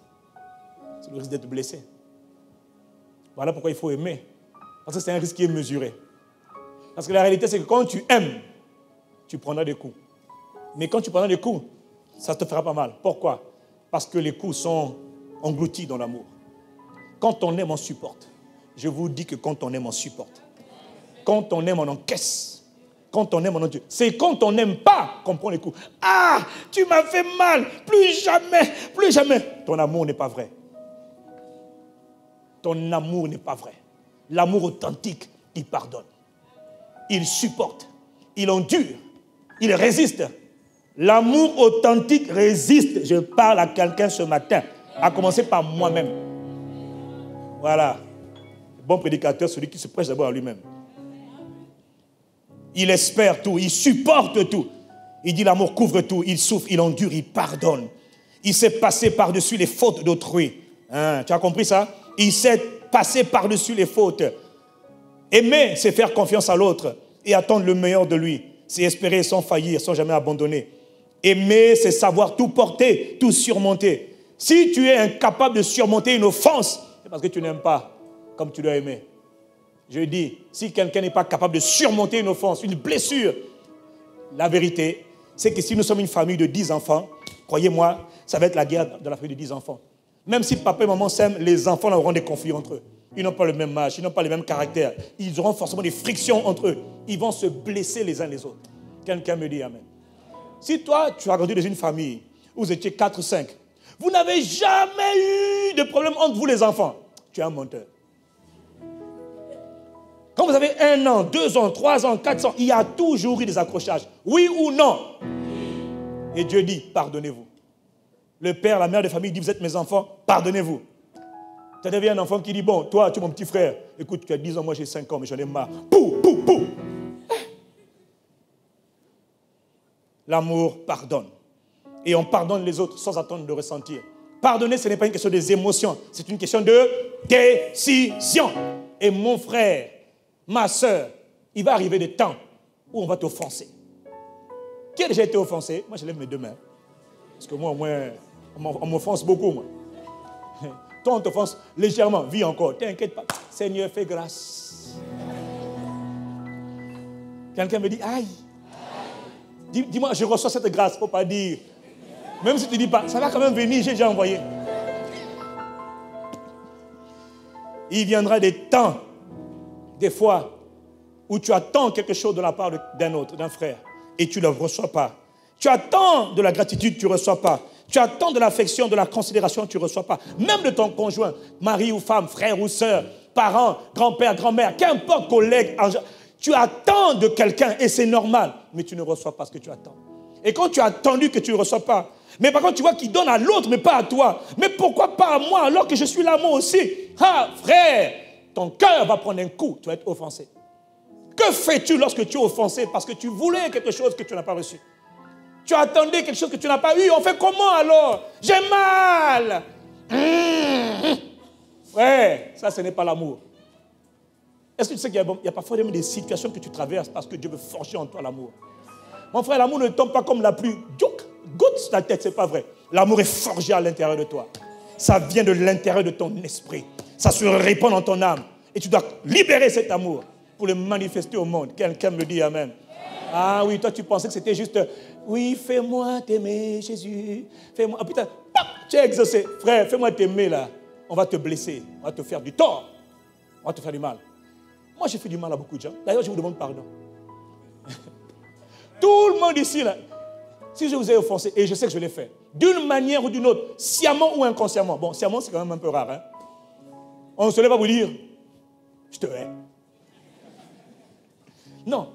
C'est le risque d'être blessé. Voilà pourquoi il faut aimer. Parce que c'est un risque qui est mesuré. Parce que la réalité, c'est que quand tu aimes, tu prendras des coups. Mais quand tu prendras des coups, ça te fera pas mal. Pourquoi? Parce que les coups sont engloutis dans l'amour. Quand on aime, on supporte. Je vous dis que quand on aime, on supporte. Quand on aime, on encaisse. Quand on aime, on endure. C'est quand on n'aime pas qu'on prend les coups. Ah, tu m'as fait mal. Plus jamais, plus jamais. Ton amour n'est pas vrai. Ton amour n'est pas vrai. L'amour authentique, il pardonne. Il supporte. Il endure. Il résiste. L'amour authentique résiste. Je parle à quelqu'un ce matin, à commencer par moi-même. Voilà. Bon prédicateur, celui qui se prêche d'abord à lui-même. Il espère tout, il supporte tout. Il dit l'amour couvre tout, il souffre, il endure, il pardonne. Il sait passer par-dessus les fautes d'autrui. Hein, tu as compris ça? Il sait passer par-dessus les fautes. Aimer, c'est faire confiance à l'autre et attendre le meilleur de lui. C'est espérer sans faillir, sans jamais abandonner. Aimer, c'est savoir tout porter, tout surmonter. Si tu es incapable de surmonter une offense, c'est parce que tu n'aimes pas comme tu dois aimer. Je dis, si quelqu'un n'est pas capable de surmonter une offense, une blessure, la vérité, c'est que si nous sommes une famille de 10 enfants, croyez-moi, ça va être la guerre de la famille de 10 enfants. Même si papa et maman s'aiment, les enfants auront des conflits entre eux. Ils n'ont pas le même âge, ils n'ont pas les mêmes caractères. Ils auront forcément des frictions entre eux. Ils vont se blesser les uns les autres. Quelqu'un me dit Amen. Si toi, tu as grandi dans une famille où vous étiez 4 ou 5, vous n'avez jamais eu de problème entre vous les enfants, tu es un menteur. Quand vous avez 1 an, 2 ans, 3 ans, 4 ans, il y a toujours eu des accrochages. Oui ou non? Et Dieu dit, pardonnez-vous. Le père, la mère de famille dit, vous êtes mes enfants, pardonnez-vous. Tu as devenu un enfant qui dit, bon, toi, tu es mon petit frère. Écoute, tu as 10 ans, moi j'ai 5 ans, mais j'en ai marre. Pou, pou, pou. L'amour pardonne. Et on pardonne les autres sans attendre de ressentir. Pardonner, ce n'est pas une question des émotions, c'est une question de décision. Et mon frère, ma soeur, il va arriver des temps où on va t'offenser. Qui a déjà été offensé? Moi, je lève mes deux mains. Parce que moi, au moins, on m'offense beaucoup, moi. Toi, on t'offense légèrement. Vis encore. T'inquiète pas. Seigneur, fais grâce. Quelqu'un me dit, aïe. Dis-moi, je reçois cette grâce. Il ne faut pas dire. Même si tu ne dis pas, ça va quand même venir, j'ai déjà envoyé. Il viendra des temps, des fois, où tu attends quelque chose de la part d'un autre, d'un frère, et tu ne le reçois pas. Tu attends de la gratitude, tu ne reçois pas. Tu attends de l'affection, de la considération, tu ne reçois pas. Même de ton conjoint, mari ou femme, frère ou sœur, parent, grand-père, grand-mère, qu'importe, collègue, tu attends de quelqu'un et c'est normal, mais tu ne reçois pas ce que tu attends. Et quand tu as attendu que tu ne reçois pas, mais par contre tu vois qu'il donne à l'autre, mais pas à toi. Mais pourquoi pas à moi alors que je suis là moi aussi? Ah frère, ton cœur va prendre un coup, tu vas être offensé. Que fais-tu lorsque tu es offensé parce que tu voulais quelque chose que tu n'as pas reçu? Tu attendais quelque chose que tu n'as pas eu, on fait comment alors? J'ai mal. Frère, ça ce n'est pas l'amour. Est-ce que tu sais qu'il y a parfois des situations que tu traverses parce que Dieu veut forger en toi l'amour? Mon frère, l'amour ne tombe pas comme la pluie. Goutte sur ta tête, ce n'est pas vrai. L'amour est forgé à l'intérieur de toi. Ça vient de l'intérieur de ton esprit. Ça se répand dans ton âme. Et tu dois libérer cet amour pour le manifester au monde. Quelqu'un me dit amen. Ah oui, toi tu pensais que c'était juste, oui, fais-moi t'aimer, Jésus. Fais-moi. Ah putain, tu es exaucé. Frère, fais-moi t'aimer là. On va te blesser. On va te faire du tort. On va te faire du mal. Moi, j'ai fait du mal à beaucoup de gens. D'ailleurs, je vous demande pardon. Tout le monde ici, là, si je vous ai offensé, et je sais que je l'ai fait, d'une manière ou d'une autre, sciemment ou inconsciemment. Bon, sciemment, c'est quand même un peu rare. Hein? On ne se lève pas vous dire, je te hais. Non.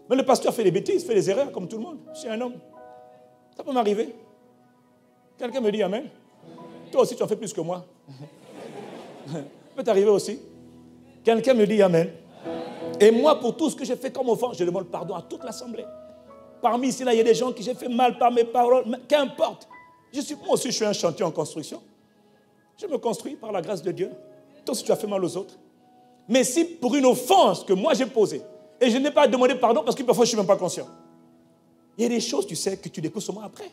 Mais le pasteur fait des bêtises, fait des erreurs, comme tout le monde. Je suis un homme. Ça peut m'arriver. Quelqu'un me dit amen. Toi aussi, tu en fais plus que moi. Ça peut t'arriver aussi. Quelqu'un me dit amen. Et moi, pour tout ce que j'ai fait comme offense, je demande pardon à toute l'assemblée. Parmi ici, là, il y a des gens qui j'ai fait mal par mes paroles. Qu'importe. Moi aussi, je suis un chantier en construction. Je me construis par la grâce de Dieu. Toi aussi, tu as fait mal aux autres. Mais si pour une offense que moi j'ai posée, et je n'ai pas demandé pardon parce que parfois je ne suis même pas conscient. Il y a des choses, tu sais, que tu découvres seulement après.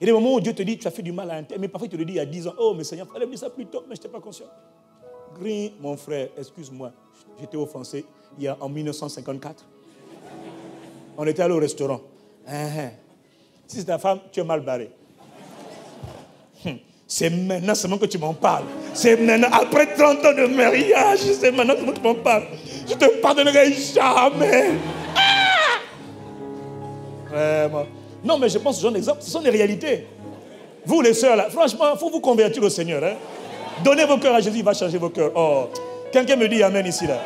Il y a des moments où Dieu te dit, tu as fait du mal à un tel, mais parfois il te le dit il y a 10 ans. Oh, mais Seigneur, il fallait me dire ça plus tôt, mais je n'étais pas conscient. Gris, mon frère, excuse-moi, j'étais offensé en 1954. On était allé au restaurant. Si c'est ta femme, tu es mal barré. C'est maintenant seulement que tu m'en parles. C'est maintenant, après 30 ans de mariage, c'est maintenant que tu m'en parles. Je ne te pardonnerai jamais. Vraiment. Non, mais je pense que ce genre d'exemple, ce sont des réalités. Vous, les sœurs, là, franchement, il faut vous convertir au Seigneur. Hein? Donnez vos cœurs à Jésus, il va changer vos cœurs. Oh, quelqu'un me dit amen ici, là.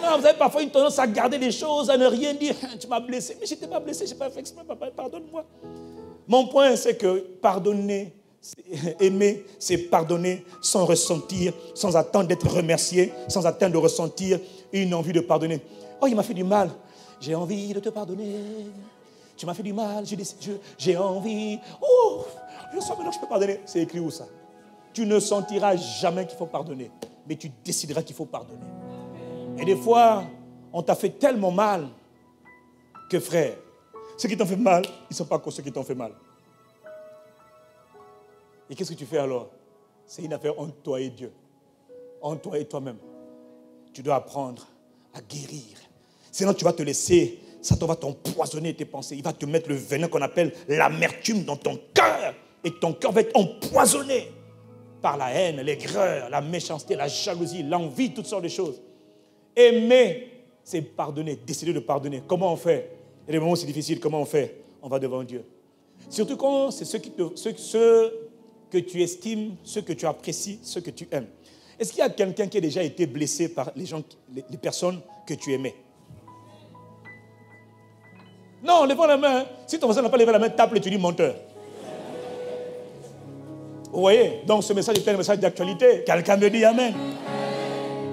Non, vous avez parfois une tendance à garder des choses, à ne rien dire. Tu m'as blessé. Mais je ne t'ai pas blessé, je n'ai pas fait exprès, papa, pardonne-moi. Mon point, c'est que pardonner, aimer, c'est pardonner sans ressentir, sans attendre d'être remercié, sans attendre de ressentir une envie de pardonner. Oh, il m'a fait du mal. J'ai envie de te pardonner. Tu m'as fait du mal. J'ai envie. Oh, je sens maintenant que je peux pardonner. C'est écrit où ça? Tu ne sentiras jamais qu'il faut pardonner, mais tu décideras qu'il faut pardonner. Et des fois, on t'a fait tellement mal que, frère, ceux qui t'ont fait mal, ils ne sont pas que ceux qui t'ont fait mal. Et qu'est-ce que tu fais alors? C'est une affaire entre toi et Dieu, entre toi et toi-même. Tu dois apprendre à guérir. Sinon, tu vas te laisser, Satan va t'empoisonner tes pensées. Il va te mettre le venin qu'on appelle l'amertume dans ton cœur. Et ton cœur va être empoisonné par la haine, l'aigreur, la méchanceté, la jalousie, l'envie, toutes sortes de choses. Aimer, c'est pardonner, décider de pardonner. Comment on fait? Il y a des moments où c'est difficile, comment on fait? On va devant Dieu. Surtout quand c'est ceux que tu estimes, ceux que tu apprécies, ceux que tu aimes. Est-ce qu'il y a quelqu'un qui a déjà été blessé par les personnes que tu aimais? Non, lève la main. Si ton voisin n'a pas levé la main, tape-le, tu dis menteur. Vous voyez? Donc ce message est un message d'actualité. Quelqu'un me dit Amen.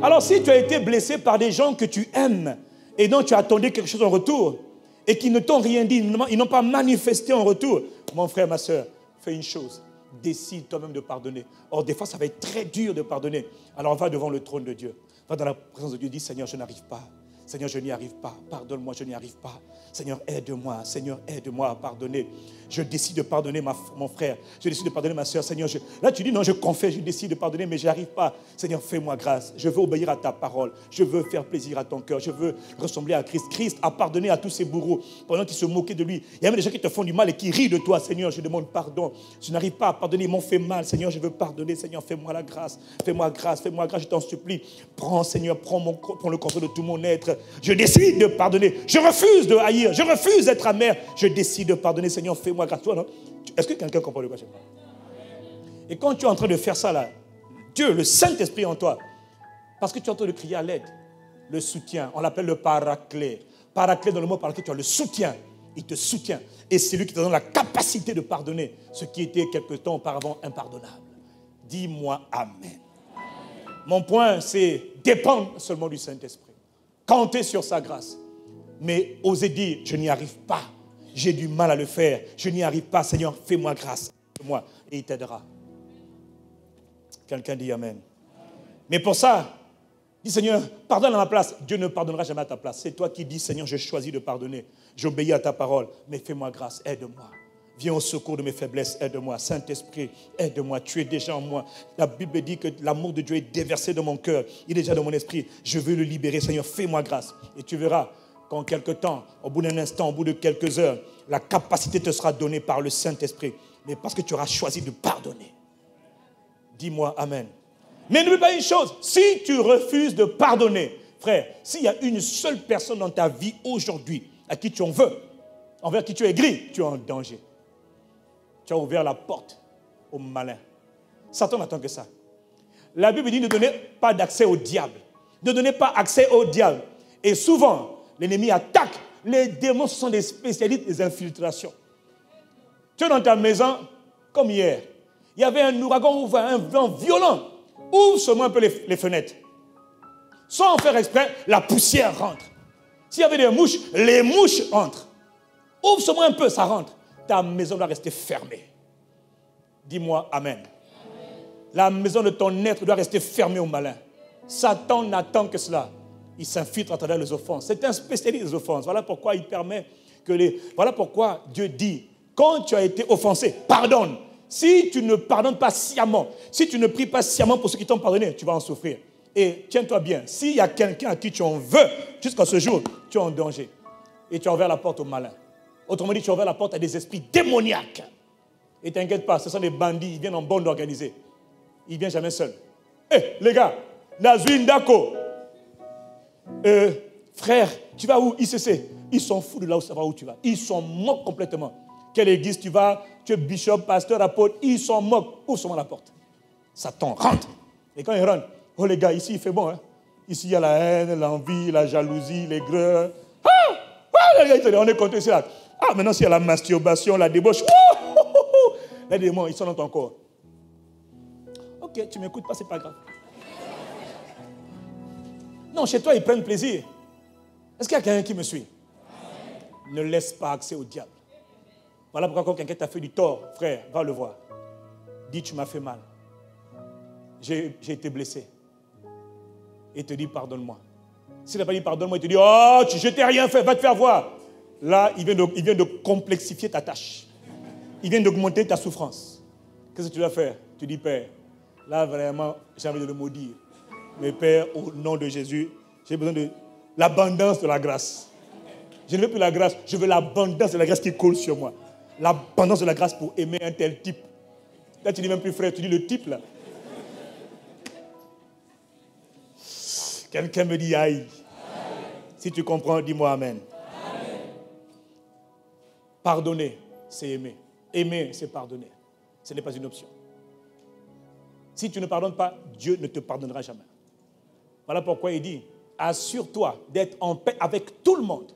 Alors si tu as été blessé par des gens que tu aimes et dont tu attendais quelque chose en retour et qui ne t'ont rien dit, ils n'ont pas manifesté en retour, mon frère, ma soeur, fais une chose. Décide toi-même de pardonner. Or, des fois, ça va être très dur de pardonner. Alors, va devant le trône de Dieu. Va dans la présence de Dieu. Dis, Seigneur, je n'arrive pas. Seigneur, je n'y arrive pas. Pardonne-moi, je n'y arrive pas. Seigneur, aide-moi. Seigneur, aide-moi à pardonner. Je décide de pardonner mon frère. Je décide de pardonner ma soeur. Seigneur, là, tu dis, non, je confesse, je décide de pardonner, mais je n'y arrive pas. Seigneur, fais-moi grâce. Je veux obéir à ta parole. Je veux faire plaisir à ton cœur. Je veux ressembler à Christ. Christ a pardonné à tous ses bourreaux pendant qu'ils se moquaient de lui. Il y a même des gens qui te font du mal et qui rient de toi. Seigneur, je demande pardon. Je n'arrive pas à pardonner. Ils m'ont fait mal. Seigneur, je veux pardonner. Seigneur, fais-moi la grâce. Fais-moi grâce. Fais-moi grâce. Je t'en supplie. Prends, Seigneur, prends le contrôle de tout mon être. Je décide de pardonner. Je refuse de haïr. Je refuse d'être amer. Je décide de pardonner. Seigneur, fais-moi grâce. Toi, non? Est-ce que quelqu'un comprend le quoi? Et quand tu es en train de faire ça là, Dieu, le Saint-Esprit en toi, parce que tu es en train de crier à l'aide, le soutien, on l'appelle le paraclet. Paraclet, dans le mot paraclet, tu as le soutien. Il te soutient. Et c'est lui qui te donne la capacité de pardonner ce qui était quelque temps auparavant impardonnable. Dis-moi Amen. Mon point, c'est dépendre seulement du Saint-Esprit. Compter sur sa grâce. Mais oser dire, je n'y arrive pas. J'ai du mal à le faire. Je n'y arrive pas. Seigneur, fais-moi grâce. Fais-moi. Et il t'aidera. Quelqu'un dit Amen. Mais pour ça, dis Seigneur, pardonne à ma place. Dieu ne pardonnera jamais à ta place. C'est toi qui dis Seigneur, je choisis de pardonner. J'obéis à ta parole. Mais fais-moi grâce. Aide-moi. Viens au secours de mes faiblesses. Aide-moi. Saint-Esprit, aide-moi. Tu es déjà en moi. La Bible dit que l'amour de Dieu est déversé dans mon cœur. Il est déjà dans mon esprit. Je veux le libérer. Seigneur, fais-moi grâce. Et tu verras qu'en quelque temps, au bout d'un instant, au bout de quelques heures, la capacité te sera donnée par le Saint-Esprit. Mais parce que tu auras choisi de pardonner. Dis-moi Amen. Mais n'oublie pas une chose. Si tu refuses de pardonner, frère, s'il y a une seule personne dans ta vie aujourd'hui à qui tu en veux, envers qui tu es gris, tu es en danger. Tu as ouvert la porte au malin. Satan n'attend que ça. La Bible dit ne donnez pas d'accès au diable. Ne donnez pas accès au diable. Et souvent, l'ennemi attaque. Les démons sont des spécialistes des infiltrations. Tu es dans ta maison, comme hier. Il y avait un ouragan, un vent violent. Ouvre seulement un peu les fenêtres. Sans faire exprès, la poussière rentre. S'il y avait des mouches, les mouches entrent. Ouvre seulement un peu, ça rentre. Ta maison doit rester fermée. Dis-moi Amen. La maison de ton être doit rester fermée au malin. Satan n'attend que cela. Il s'infiltre à travers les offenses. C'est un spécialiste des offenses. Voilà pourquoi il permet que Voilà pourquoi Dieu dit, quand tu as été offensé, pardonne. Si tu ne pardonnes pas sciemment, si tu ne pries pas sciemment pour ceux qui t'ont pardonné, tu vas en souffrir. Et tiens-toi bien, s'il y a quelqu'un à qui tu en veux, jusqu'à ce jour, tu es en danger. Et tu as ouvert la porte au malin. Autrement dit, tu as ouvert la porte à des esprits démoniaques. Et t'inquiète pas, ce sont des bandits, ils viennent en bande organisée. Ils ne viennent jamais seuls. Les gars, Nazwin Dako, frère, tu vas où? ICC. Ils s'en foutent de là où ça va, où tu vas. Ils s'en moquent complètement. Quelle église tu vas? Tu es bishop, pasteur, apôtre. Ils s'en moquent. Ouvre seulement la porte. Satan rentre. Et quand il rentre, oh les gars, ici il fait bon. Hein? Ici il y a la haine, l'envie, la jalousie, les greurs. On est content ici là. Ah, maintenant s'il y a la masturbation, la débauche. Les démons, ils sont dans ton corps. Ok, tu ne m'écoutes pas, c'est pas grave. Non, chez toi, ils prennent plaisir. Est-ce qu'il y a quelqu'un qui me suit? Ne laisse pas accès au diable. Voilà pourquoi quand quelqu'un t'a fait du tort, frère, va le voir. Dis, tu m'as fait mal. J'ai été blessé. Et il te dit, pardonne-moi. S'il n'a pas dit pardonne-moi, il te dit, oh, je t'ai rien fait, va te faire voir. Là, il vient de complexifier ta tâche. Il vient d'augmenter ta souffrance. Qu'est-ce que tu dois faire? Tu dis, Père, là vraiment, j'ai envie de le maudire. Mais Père, au nom de Jésus, j'ai besoin de l'abondance de la grâce. Je ne veux plus la grâce, je veux l'abondance de la grâce qui coule sur moi. L'abondance de la grâce pour aimer un tel type. Là, tu dis même plus frère, tu dis le type là. Quelqu'un me dit aïe. Amen. Si tu comprends, dis-moi amen. Amen. Pardonner, c'est aimer. Aimer, c'est pardonner. Ce n'est pas une option. Si tu ne pardonnes pas, Dieu ne te pardonnera jamais. Voilà pourquoi il dit, assure-toi d'être en paix avec tout le monde.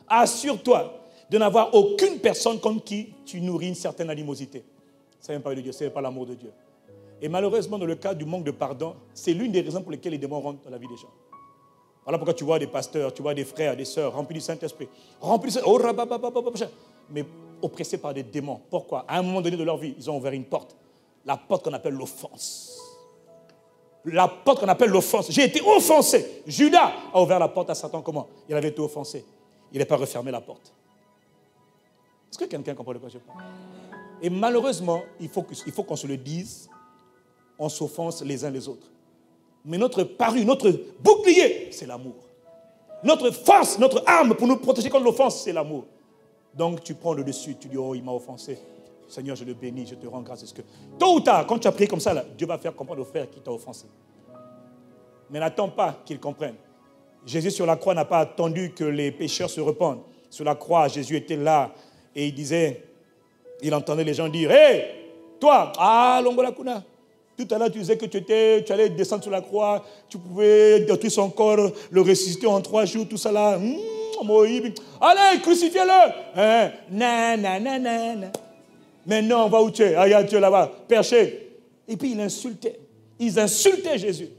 Assure-toi de n'avoir aucune personne contre qui tu nourris une certaine animosité. Ça ne vient pas de Dieu, ce n'est pas l'amour de Dieu. Et malheureusement, dans le cas du manque de pardon, c'est l'une des raisons pour lesquelles les démons rentrent dans la vie des gens. Voilà pourquoi tu vois des pasteurs, tu vois des frères, des sœurs remplis du Saint-Esprit, mais oppressés par des démons. Pourquoi? À un moment donné de leur vie, ils ont ouvert une porte. La porte qu'on appelle l'offense. La porte qu'on appelle l'offense. J'ai été offensé. Judas a ouvert la porte à Satan. Comment? Il avait été offensé. Il n'a pas refermé la porte. Est-ce que quelqu'un comprend de quoi je parle? Et malheureusement, il faut qu'on se le dise, on s'offense les uns les autres. Mais notre parure, notre bouclier, c'est l'amour. Notre force, notre arme pour nous protéger contre l'offense, c'est l'amour. Donc tu prends le dessus, tu dis, oh, il m'a offensé. Seigneur, je le bénis, je te rends grâce. Parce que tôt ou tard, quand tu as prié comme ça, là, Dieu va faire comprendre au frère qui t'a offensé. Mais n'attends pas qu'il comprenne. Jésus sur la croix n'a pas attendu que les pécheurs se repentent. Sur la croix, Jésus était là et il disait, il entendait les gens dire, hé, toi, Longola Kuna. Tout à l'heure, tu disais que tu allais descendre sur la croix, tu pouvais détruire son corps, le ressusciter en 3 jours, tout ça là. Allez, crucifiez-le. Maintenant, on va où tu es? Regarde Dieu là-bas, perché. Et puis, ils insultaient Jésus.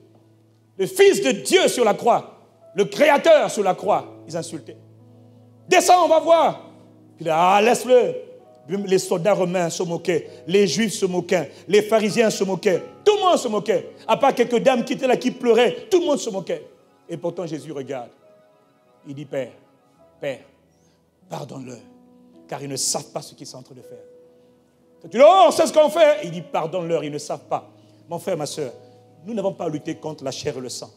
Le Fils de Dieu sur la croix, le Créateur sur la croix, ils insultaient. Descends, on va voir. Puis là, laisse-le. Les soldats romains se moquaient, les juifs se moquaient, les pharisiens se moquaient, tout le monde se moquait. À part quelques dames qui étaient là, qui pleuraient, tout le monde se moquait. Et pourtant Jésus regarde. Il dit, Père, pardonne-leur, car ils ne savent pas ce qu'ils sont en train de faire. Tu dis, oh, on sait ce qu'on fait. Il dit, pardonne-leur, ils ne savent pas. Mon frère, ma soeur, nous n'avons pas à lutter contre la chair et le sang.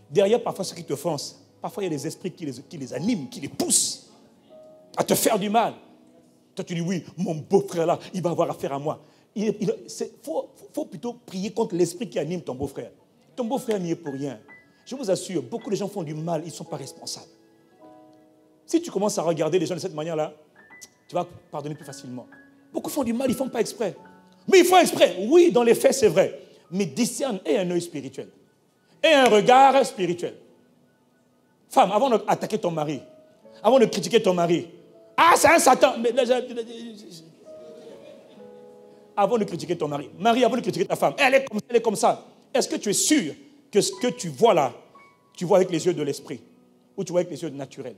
Derrière, parfois, ceux qui te offensent, parfois, il y a des esprits qui les animent, qui les poussent à te faire du mal. Toi, tu dis, oui, mon beau-frère là, il va avoir affaire à moi. Il faut plutôt prier contre l'esprit qui anime ton beau-frère. Ton beau-frère n'y est pour rien. Je vous assure, beaucoup de gens font du mal, ils ne sont pas responsables. Si tu commences à regarder les gens de cette manière-là, tu vas pardonner plus facilement. Beaucoup font du mal, ils ne font pas exprès. Mais ils font exprès. Oui, dans les faits, c'est vrai. Mais discerne, aie un œil spirituel. Aie un regard spirituel. Femme, avant d'attaquer ton mari, avant de critiquer ton mari, c'est un Satan. Avant de critiquer ton mari, avant de critiquer ta femme, elle est comme ça. Est-ce que tu es sûr que ce que tu vois là, tu vois avec les yeux de l'esprit ou tu vois avec les yeux naturels?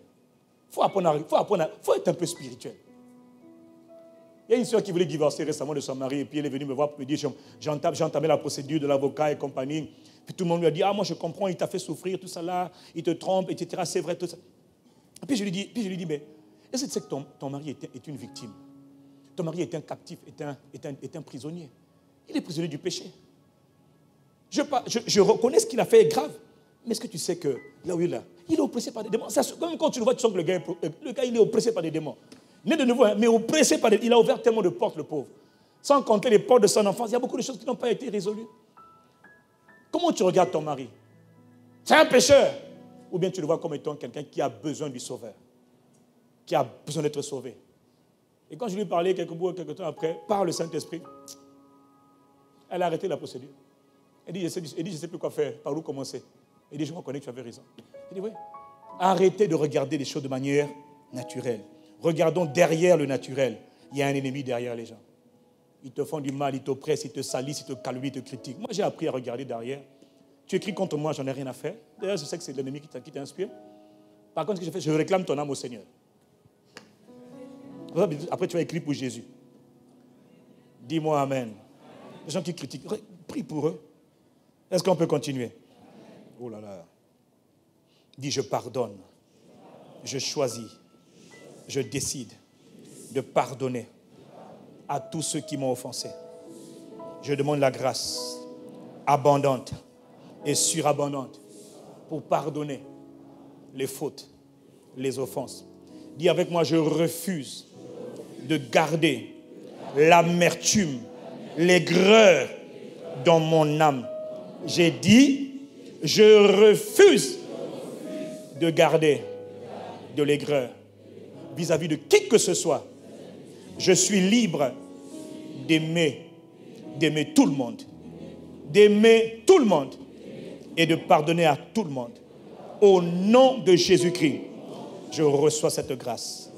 Faut être un peu spirituel. Il y a une soeur qui voulait divorcer récemment de son mari et puis elle est venue me voir pour me dire, j'ai entamé la procédure de l'avocat et compagnie. Puis tout le monde lui a dit, moi je comprends, il t'a fait souffrir, tout ça là, il te trompe, etc. C'est vrai, tout ça. Et puis je lui dis, mais est-ce que tu sais que ton mari est une victime? Ton mari est un captif, est un prisonnier. Il est prisonnier du péché. Je reconnais ce qu'il a fait est grave. Mais est-ce que tu sais que là où il est oppressé par des démons? Même quand tu le vois, tu sens que le gars il est oppressé par des démons. Né de nouveau, mais oppressé par des démons. Il a ouvert tellement de portes, le pauvre. Sans compter les portes de son enfance, il y a beaucoup de choses qui n'ont pas été résolues. Comment tu regardes ton mari? C'est un pécheur. Ou bien tu le vois comme étant quelqu'un qui a besoin du sauveur, qui a besoin d'être sauvé. Et quand je lui parlais quelques temps après, par le Saint-Esprit, elle a arrêté la procédure. Elle dit, je ne sais plus quoi faire, par où commencer. Elle dit, je reconnais que tu avais raison. Elle dit, oui. Arrêtez de regarder les choses de manière naturelle. Regardons derrière le naturel. Il y a un ennemi derrière les gens. Ils te font du mal, ils t'oppressent, ils te salissent, ils te calomnient, ils te critiquent. Moi, j'ai appris à regarder derrière. Tu écris contre moi, j'en ai rien à faire. D'ailleurs, je sais que c'est l'ennemi qui t'inspire. Par contre, ce que je fais, je réclame ton âme au Seigneur. Après, tu vas écrire pour Jésus. Dis-moi Amen. Les gens qui critiquent, prie pour eux. Est-ce qu'on peut continuer? Oh là là. Dis, je pardonne. Je choisis. Je décide de pardonner à tous ceux qui m'ont offensé. Je demande la grâce abondante et surabondante pour pardonner les fautes, les offenses. Dis avec moi, je refuse de garder l'amertume, l'aigreur dans mon âme. J'ai dit, je refuse de garder de l'aigreur vis-à-vis de qui que ce soit. Je suis libre d'aimer tout le monde, et de pardonner à tout le monde. Au nom de Jésus-Christ, je reçois cette grâce.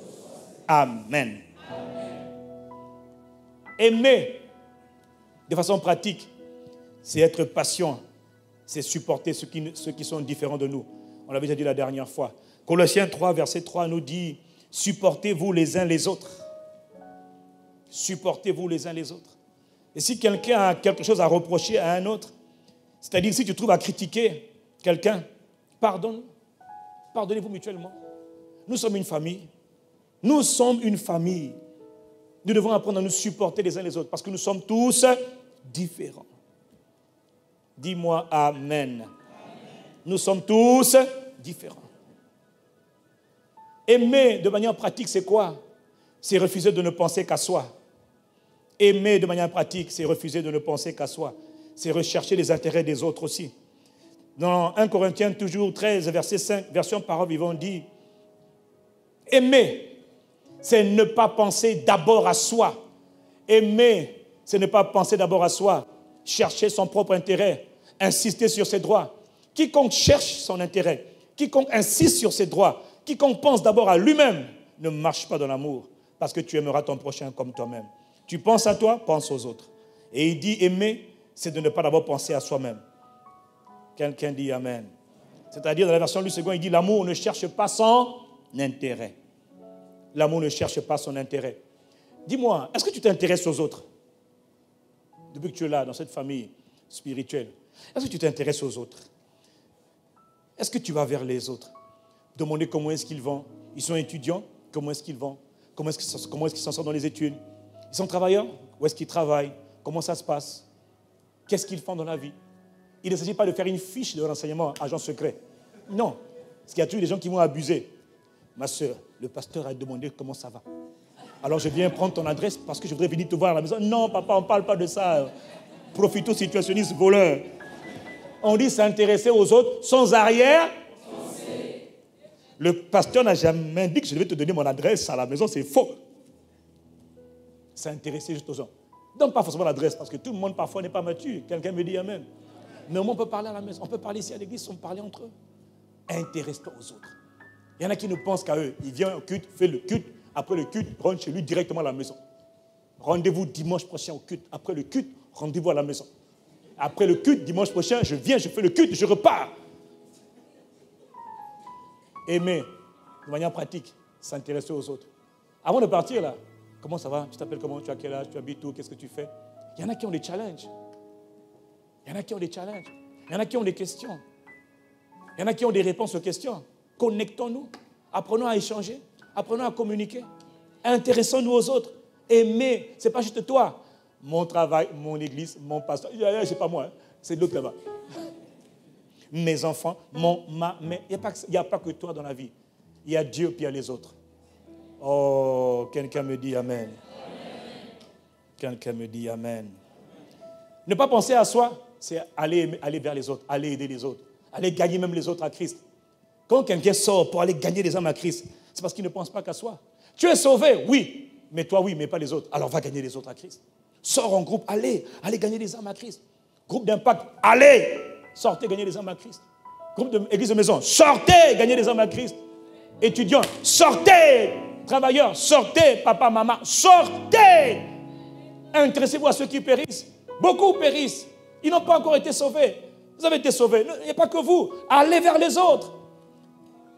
Amen. Aimer de façon pratique, c'est être patient, c'est supporter ceux qui sont différents de nous. On l'avait déjà dit la dernière fois. Colossiens 3, verset 3 nous dit, supportez-vous les uns les autres. Supportez-vous les uns les autres. Et si quelqu'un a quelque chose à reprocher à un autre, c'est-à-dire si tu trouves à critiquer quelqu'un, pardonnez-vous mutuellement. Nous sommes une famille. Nous sommes une famille. Nous devons apprendre à nous supporter les uns les autres parce que nous sommes tous différents. Dis-moi Amen. Nous sommes tous différents. Aimer de manière pratique, c'est quoi? C'est refuser de ne penser qu'à soi. Aimer de manière pratique, c'est refuser de ne penser qu'à soi. C'est rechercher les intérêts des autres aussi. Dans 1 Corinthiens, toujours 13, verset 5, version Parole vivante, dit aimer, c'est ne pas penser d'abord à soi. Aimer, c'est ne pas penser d'abord à soi. Chercher son propre intérêt, insister sur ses droits. Quiconque cherche son intérêt, quiconque insiste sur ses droits, quiconque pense d'abord à lui-même, ne marche pas dans l'amour, parce que tu aimeras ton prochain comme toi-même. Tu penses à toi, pense aux autres. Et il dit aimer, c'est de ne pas d'abord penser à soi-même. Quelqu'un dit Amen. C'est-à-dire, dans la version Louis II, il dit l'amour ne cherche pas son intérêt. L'amour ne cherche pas son intérêt. Dis-moi, est-ce que tu t'intéresses aux autres? Depuis que tu es là, dans cette famille spirituelle, est-ce que tu t'intéresses aux autres? Est-ce que tu vas vers les autres? Demander comment est-ce qu'ils vont. Ils sont étudiants, comment est-ce qu'ils vont? Comment est-ce qu'ils s'en sortent dans les études? Ils sont travailleurs? Où est-ce qu'ils travaillent? Comment ça se passe? Qu'est-ce qu'ils font dans la vie? Il ne s'agit pas de faire une fiche de renseignement, agent secret. Non. Parce qu'il y a toujours des gens qui vont abuser. Ma soeur, le pasteur a demandé comment ça va. Alors je viens prendre ton adresse parce que je voudrais venir te voir à la maison. Non, papa, on ne parle pas de ça. Profito-situationniste, voleur. On dit s'intéresser aux autres sans arrière. Le pasteur n'a jamais dit que je devais te donner mon adresse à la maison, c'est faux. S'intéresser juste aux gens. Donne pas forcément l'adresse parce que tout le monde parfois n'est pas mature. Quelqu'un me dit Amen. Mais au moins on peut parler à la maison. On peut parler ici à l'église, on peut parler entre eux. Intéresse-toi aux autres. Il y en a qui ne pensent qu'à eux. Il vient au culte, fait le culte. Après le culte, rentre chez lui directement à la maison. Rendez-vous dimanche prochain au culte. Après le culte, rendez-vous à la maison. Après le culte, dimanche prochain, je viens, je fais le culte, je repars. Aimer, de manière pratique, s'intéresser aux autres. Avant de partir, là, comment ça va? Tu t'appelles comment? Tu as quel âge? Tu habites où? Qu'est-ce que tu fais? Il y en a qui ont des challenges. Il y en a qui ont des challenges. Il y en a qui ont des questions. Il y en a qui ont des réponses aux questions. Connectons-nous. Apprenons à échanger. Apprenons à communiquer. Intéressons-nous aux autres. Aimer, ce n'est pas juste toi. Mon travail, mon église, mon pasteur. Ce n'est pas moi, hein. C'est l'autre là-bas. Mes enfants, mais il n'y a pas que toi dans la vie. Il y a Dieu puis il y a les autres. Oh, quelqu'un me dit Amen. Quelqu'un me dit Amen. Ne pas penser à soi, c'est aller vers les autres, aller aider les autres, aller gagner même les autres à Christ. Quand quelqu'un sort pour aller gagner des âmes à Christ, c'est parce qu'il ne pense pas qu'à soi. Tu es sauvé, oui, mais toi oui, mais pas les autres. Alors va gagner les autres à Christ. Sors en groupe, allez gagner des âmes à Christ. Groupe d'impact, allez, sortez gagner des âmes à Christ. Groupe d'église de maison, sortez gagner des âmes à Christ. Étudiants, sortez. Travailleurs, sortez. Papa, maman, sortez. Intéressez-vous à ceux qui périssent. Beaucoup périssent. Ils n'ont pas encore été sauvés. Vous avez été sauvés. Il n'y a pas que vous. Allez vers les autres.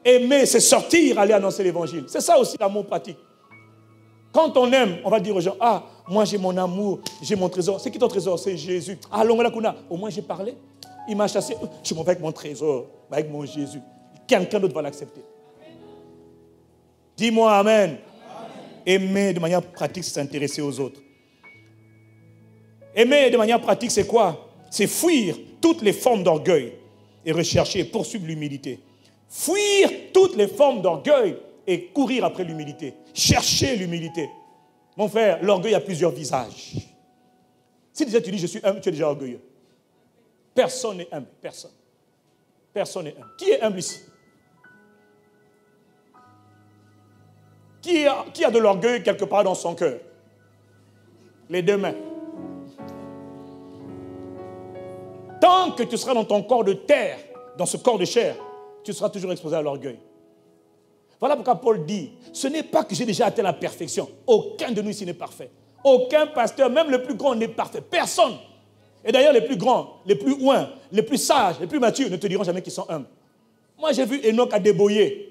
Aimer, c'est sortir, aller annoncer l'évangile. C'est ça aussi l'amour pratique. Quand on aime, on va dire aux gens, ah, moi j'ai mon amour, j'ai mon trésor. C'est qui ton trésor? C'est Jésus. Ah, Longolakuna. Au moins j'ai parlé. Il m'a chassé. Je m'en vais avec mon trésor, avec mon Jésus. Quelqu'un d'autre va l'accepter. Dis-moi Amen. Amen. Aimer de manière pratique, c'est s'intéresser aux autres. Aimer de manière pratique, c'est quoi? C'est fuir toutes les formes d'orgueil et rechercher et poursuivre l'humilité. Fuir toutes les formes d'orgueil et courir après l'humilité. Chercher l'humilité. Mon frère, l'orgueil a plusieurs visages. Si déjà tu dis je suis humble, tu es déjà orgueilleux. Personne n'est humble. Personne. Personne n'est humble. Qui est humble ici? Qui a de l'orgueil quelque part dans son cœur? Les deux mains. Tant que tu seras dans ton corps de terre, dans ce corps de chair, tu seras toujours exposé à l'orgueil. Voilà pourquoi Paul dit, ce n'est pas que j'ai déjà atteint la perfection. Aucun de nous ici n'est parfait. Aucun pasteur, même le plus grand, n'est parfait. Personne. Et d'ailleurs, les plus grands, les plus ouins, les plus sages, les plus matures ne te diront jamais qu'ils sont humbles. Moi, j'ai vu Enoch Adeboye.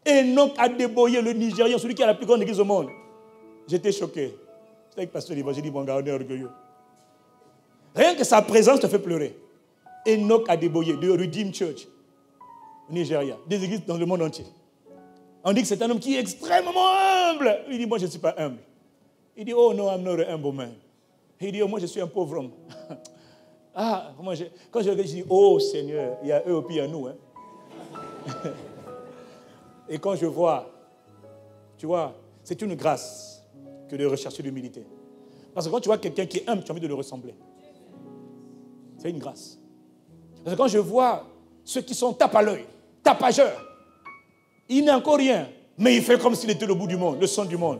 Enoch Adeboye, le Nigérian, celui qui a la plus grande église au monde. J'étais choqué. J'étais avec Pasteur Liban, j'ai dit, bon gars, on est orgueilleux. Rien que sa présence te fait pleurer. Enoch Adeboye, de Redeemed Church, au Nigeria, des églises dans le monde entier. On dit que c'est un homme qui est extrêmement humble. Il dit, moi, je ne suis pas humble. Il dit, oh no, I'm not an humble man. Il dit, oh, moi, je suis un pauvre homme. Quand je dis, oh Seigneur, il y a eux et puis il y a nous. Hein. Et quand je vois, tu vois, c'est une grâce que de rechercher l'humilité. Parce que quand tu vois quelqu'un qui est humble, tu as envie de le ressembler. C'est une grâce. Parce que quand je vois ceux qui sont tape à l'œil, tapageurs, il n'a encore rien, mais il fait comme s'il était le bout du monde, le centre du monde.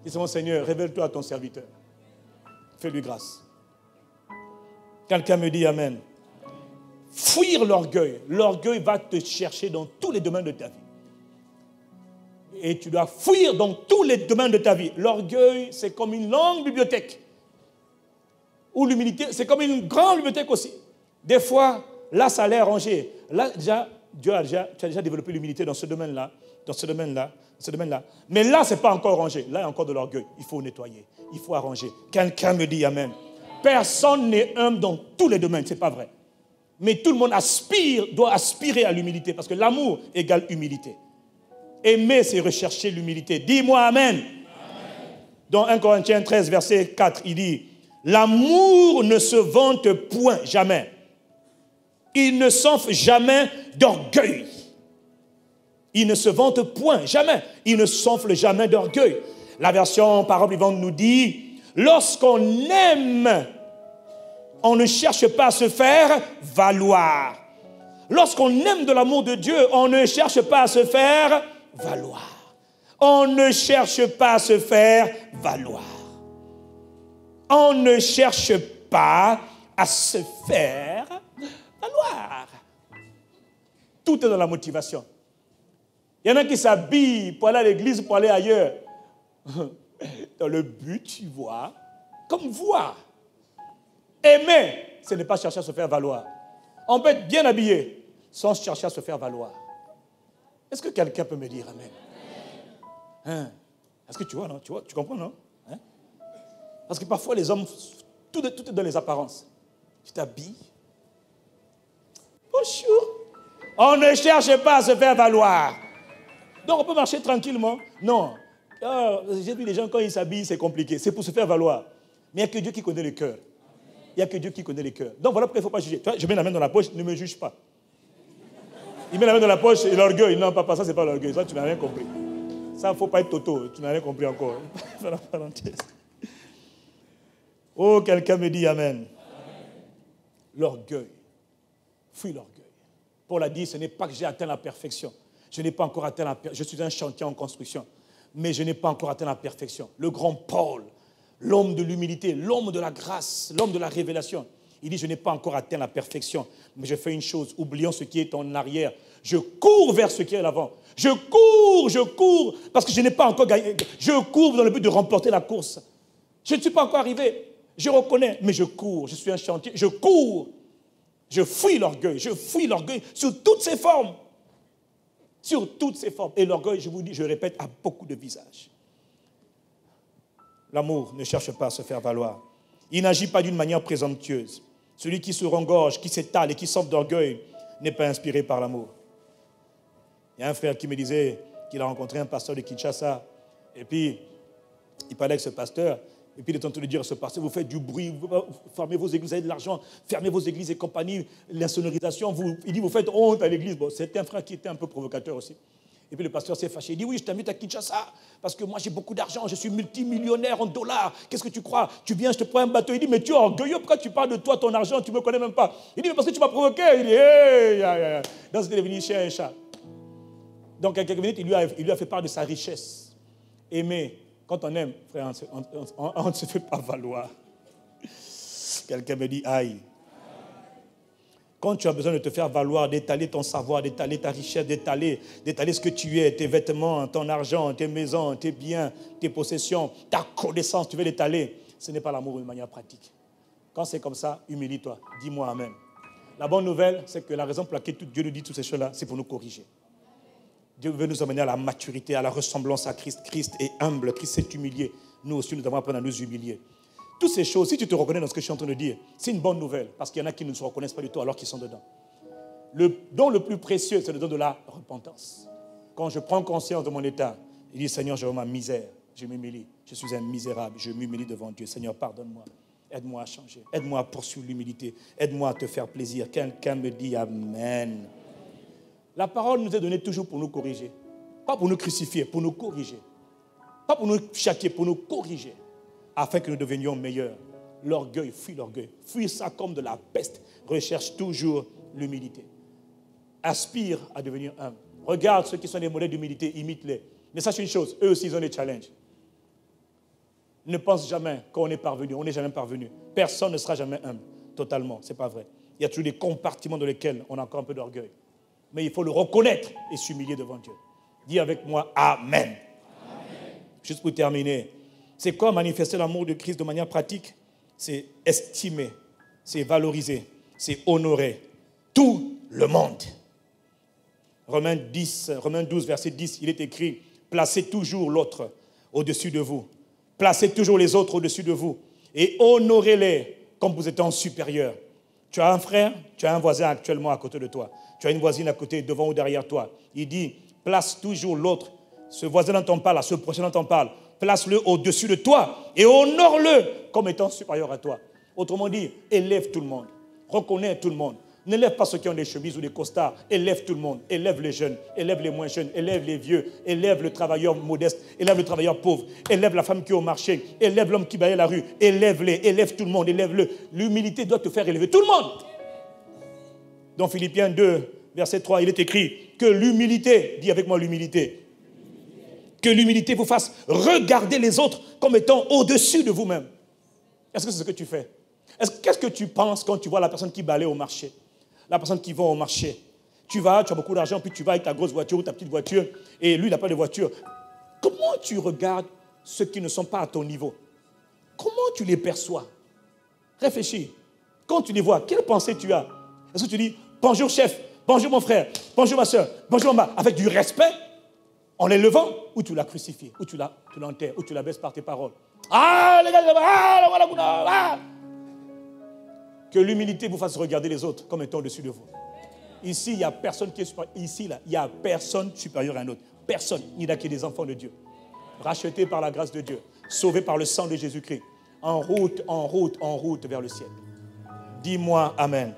Dis mon Seigneur, révèle-toi à ton serviteur. Fais-lui grâce. Quelqu'un me dit Amen. Fuir l'orgueil. L'orgueil va te chercher dans tous les domaines de ta vie. Et tu dois fuir dans tous les domaines de ta vie. L'orgueil, c'est comme une longue bibliothèque. Ou l'humilité, c'est comme une grande bibliothèque aussi. Des fois, là, ça a l'air rangé. Là, déjà, tu as déjà développé l'humilité dans ce domaine-là, dans ce domaine-là, dans ce domaine-là. Mais là, ce n'est pas encore rangé. Là, il y a encore de l'orgueil. Il faut nettoyer. Il faut arranger. Quelqu'un me dit Amen. Personne n'est humble dans tous les domaines. Ce n'est pas vrai. Mais tout le monde doit aspirer à l'humilité. Parce que l'amour égale humilité. Aimer, c'est rechercher l'humilité. Dis-moi Amen. Amen. Dans 1 Corinthiens 13, verset 4, il dit l'amour ne se vante point, jamais. Il ne s'enfle jamais d'orgueil. Il ne se vante point, jamais. Il ne s'enfle jamais d'orgueil. La version Parole vivante nous dit, lorsqu'on aime, on ne cherche pas à se faire valoir. Lorsqu'on aime de l'amour de Dieu, on ne cherche pas à se faire valoir. On ne cherche pas à se faire valoir. On ne cherche pas à se faire valoir. Tout est dans la motivation. Il y en a qui s'habillent pour aller à l'église, pour aller ailleurs. Dans le but, tu vois, comme voir. Aimer, ce n'est pas chercher à se faire valoir. On peut être bien habillé sans chercher à se faire valoir. Est-ce que quelqu'un peut me dire Amen? Hein? Est-ce que tu vois, non? Tu comprends, non? Hein? Parce que parfois, les hommes, tout est dans les apparences. Tu t'habilles. Bonjour. On ne cherche pas à se faire valoir. Donc, on peut marcher tranquillement. Non. J'ai vu les gens, quand ils s'habillent, c'est compliqué. C'est pour se faire valoir. Mais il n'y a que Dieu qui connaît le cœur. Il n'y a que Dieu qui connaît les cœurs. Donc, voilà pourquoi il ne faut pas juger. Tu vois, je mets la main dans la poche, ne me juge pas. Il met la main dans la poche et l'orgueil. Non, papa, ça, c'est pas l'orgueil. Ça, tu n'as rien compris. Ça, il ne faut pas être toto. Tu n'as rien compris encore. Faire la parenthèse. Oh, quelqu'un me dit Amen. L'orgueil. Fuis l'orgueil. Paul a dit, ce n'est pas que j'ai atteint la perfection. Je n'ai pas encore atteint la perfection. Je suis un chantier en construction. Mais je n'ai pas encore atteint la perfection. Le grand Paul, l'homme de l'humilité, l'homme de la grâce, l'homme de la révélation. Il dit, je n'ai pas encore atteint la perfection, mais je fais une chose, oublions ce qui est en arrière. Je cours vers ce qui est à l'avant. Je cours, parce que je n'ai pas encore gagné. Je cours dans le but de remporter la course. Je ne suis pas encore arrivé. Je reconnais, mais je cours. Je suis un chantier. Je cours. Je fuis l'orgueil sur toutes ses formes. Sur toutes ses formes. Et l'orgueil, je vous dis, je répète, a beaucoup de visages. L'amour ne cherche pas à se faire valoir. Il n'agit pas d'une manière présomptueuse. Celui qui se rengorge, qui s'étale et qui s'enfle d'orgueil n'est pas inspiré par l'amour. Il y a un frère qui me disait qu'il a rencontré un pasteur de Kinshasa. Et puis, il parlait avec ce pasteur. Et puis, il est en train de dire à ce pasteur, vous faites du bruit, vous fermez vos églises, vous avez de l'argent, fermez vos églises et compagnie, l'insonorisation. Il dit, vous faites honte à l'église. Bon, c'était un frère qui était un peu provocateur aussi. Et puis le pasteur s'est fâché. Il dit, oui, je t'invite à Kinshasa, parce que moi j'ai beaucoup d'argent, je suis multimillionnaire en dollars. Qu'est-ce que tu crois? Tu viens, je te prends un bateau. Il dit, mais tu es orgueilleux, pourquoi tu parles de toi, ton argent, tu ne me connais même pas? Il dit, mais parce que tu m'as provoqué. Il dit, hey. Donc c'était devenu chien et chat. Donc à quelques minutes, il lui a fait part de sa richesse. Aimer, quand on aime, frère, on ne se fait pas valoir. Quelqu'un me dit, aïe. Quand tu as besoin de te faire valoir, d'étaler ton savoir, d'étaler ta richesse, d'étaler ce que tu es, tes vêtements, ton argent, tes maisons, tes biens, tes possessions, ta connaissance, tu veux l'étaler. ce n'est pas l'amour de manière pratique. Quand c'est comme ça, humilie-toi. Dis-moi Amen. La bonne nouvelle, c'est que la raison pour laquelle Dieu nous dit toutes ces choses-là, c'est pour nous corriger. Dieu veut nous amener à la maturité, à la ressemblance à Christ. Christ est humble, Christ s'est humilié. Nous aussi, nous devons apprendre à nous humilier. Toutes ces choses, si tu te reconnais dans ce que je suis en train de dire, c'est une bonne nouvelle, parce qu'il y en a qui ne se reconnaissent pas du tout alors qu'ils sont dedans. Le don le plus précieux, c'est le don de la repentance. Quand je prends conscience de mon état, je dis, Seigneur, je vois ma misère, je m'humilie. Je suis un misérable, je m'humilie devant Dieu. Seigneur, pardonne-moi. Aide-moi à changer. Aide-moi à poursuivre l'humilité. Aide-moi à te faire plaisir. Quelqu'un me dit Amen. La parole nous est donnée toujours pour nous corriger. Pas pour nous crucifier, pour nous corriger. Pas pour nous châtier, pour nous corriger. Afin que nous devenions meilleurs. L'orgueil, fuis l'orgueil. Fuis ça comme de la peste. Recherche toujours l'humilité. Aspire à devenir humble. Regarde ceux qui sont des modèles d'humilité, imite-les. Mais sache une chose, eux aussi ils ont des challenges. Ne pense jamais qu'on est parvenu. On n'est jamais parvenu. Personne ne sera jamais humble. Totalement, ce n'est pas vrai. Il y a toujours des compartiments dans lesquels on a encore un peu d'orgueil. Mais il faut le reconnaître et s'humilier devant Dieu. Dis avec moi Amen. Amen. Juste pour terminer, c'est quoi manifester l'amour de Christ de manière pratique? C'est estimer, c'est valoriser, c'est honorer tout le monde. Romains 12, verset 10, il est écrit, placez toujours l'autre au-dessus de vous. Placez toujours les autres au-dessus de vous et honorez-les comme vous étant supérieurs. Tu as un frère, tu as un voisin actuellement à côté de toi. Tu as une voisine à côté, devant ou derrière toi. Il dit, place toujours l'autre. Ce voisin dont on parle, ce prochain dont on parle, place-le au-dessus de toi et honore-le comme étant supérieur à toi. Autrement dit, élève tout le monde. Reconnais tout le monde. N'élève pas ceux qui ont des chemises ou des costards. Élève tout le monde. Élève les jeunes. Élève les moins jeunes. Élève les vieux. Élève le travailleur modeste. Élève le travailleur pauvre. Élève la femme qui est au marché. Élève l'homme qui balaye la rue. Élève-les. Élève tout le monde. Élève-le. L'humilité doit te faire élever tout le monde. Dans Philippiens 2, verset 3, il est écrit que l'humilité, dis avec moi l'humilité, que l'humilité vous fasse regarder les autres comme étant au-dessus de vous-même. Est-ce que c'est ce que tu fais? Qu'est-ce que tu penses quand tu vois la personne qui balaye au marché? La personne qui va au marché. Tu as beaucoup d'argent, puis tu vas avec ta grosse voiture ou ta petite voiture, et lui, il n'a pas de voiture. Comment tu regardes ceux qui ne sont pas à ton niveau? Comment tu les perçois? Réfléchis. Quand tu les vois, quelle pensée tu as? Est-ce que tu dis, bonjour chef, bonjour mon frère, bonjour ma soeur, bonjour ma... avec du respect, en l'élevant, ou tu l'as crucifié, ou tu l'enterres, ou tu la baisses par tes paroles? Ah, les gars, ah! Que l'humilité vous fasse regarder les autres comme étant au-dessus de vous. Ici, il n'y a personne qui est supérieur. Ici, là, il n'y a personne supérieur à un autre. Personne. Il n'y a que des enfants de Dieu. Rachetés par la grâce de Dieu. Sauvés par le sang de Jésus-Christ. En route vers le ciel. Dis-moi Amen.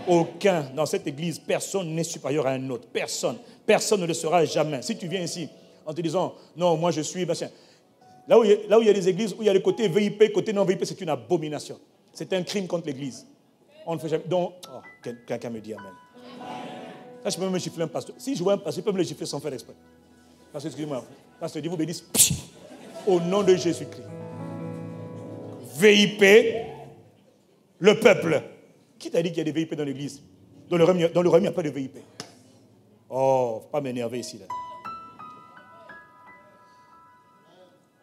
Aucun, dans cette église, personne n'est supérieur à un autre. Personne. Personne ne le sera jamais. Si tu viens ici en te disant, non, moi je suis... machin. Là où il y a des églises, où il y a le côté VIP, côté non VIP, c'est une abomination. C'est un crime contre l'église. On ne fait jamais. Donc, quelqu'un me dit Amen. Ça, je peux même me gifler un pasteur. Si je vois un pasteur, je peux me le gifler sans faire exprès. Parce que, excusez-moi, pasteur, Dieu vous bénisse. Au nom de Jésus-Christ. VIP, le peuple. Qui t'a dit qu'il y a des VIP dans l'église? Dans le royaume, il n'y a pas de VIP. Oh, il ne faut pas m'énerver ici. Là.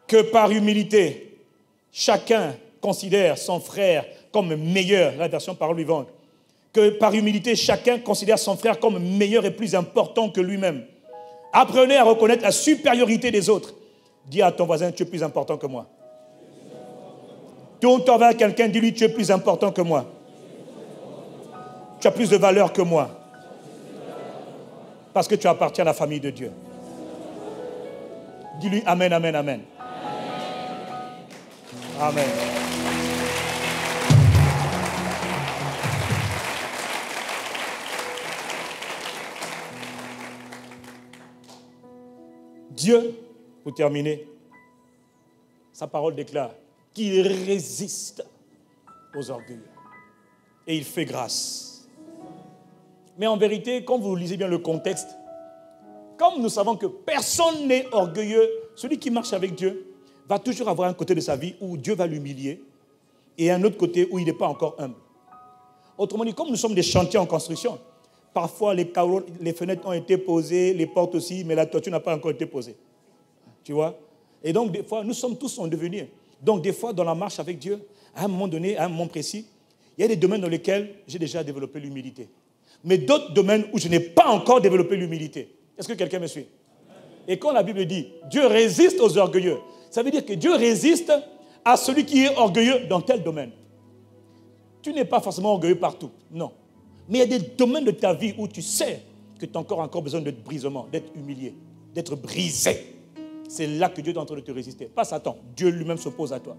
Que par humilité, chacun considère son frère comme meilleur, la version parole vivante, que par humilité, chacun considère son frère comme meilleur et plus important que lui-même. Apprenez à reconnaître la supériorité des autres. Dis à ton voisin, tu es plus important que moi. Tourne-toi vers quelqu'un, dis-lui, tu es plus important que moi. Tu as plus de valeur que moi. Parce que tu appartiens à la famille de Dieu. Dis-lui Amen, Amen, Amen. Amen. Dieu, pour terminer, sa parole déclare qu'il résiste aux orgueilleux et il fait grâce. Mais en vérité, quand vous lisez bien le contexte, comme nous savons que personne n'est orgueilleux, celui qui marche avec Dieu va toujours avoir un côté de sa vie où Dieu va l'humilier et un autre côté où il n'est pas encore humble. Autrement dit, comme nous sommes des chantiers en construction, parfois les carreaux, les fenêtres ont été posées, les portes aussi, mais la toiture n'a pas encore été posée. Tu vois? Et donc, des fois, nous sommes tous en devenir. Donc, des fois, dans la marche avec Dieu, à un moment donné, à un moment précis, il y a des domaines dans lesquels j'ai déjà développé l'humilité. Mais d'autres domaines où je n'ai pas encore développé l'humilité. Est-ce que quelqu'un me suit? Et quand la Bible dit « Dieu résiste aux orgueilleux », ça veut dire que Dieu résiste à celui qui est orgueilleux dans tel domaine. Tu n'es pas forcément orgueilleux partout, non. Mais il y a des domaines de ta vie où tu sais que tu as encore besoin d'être brisement, d'être humilié, d'être brisé. C'est là que Dieu est en train de te résister. Pas Satan, Dieu lui-même s'oppose à toi.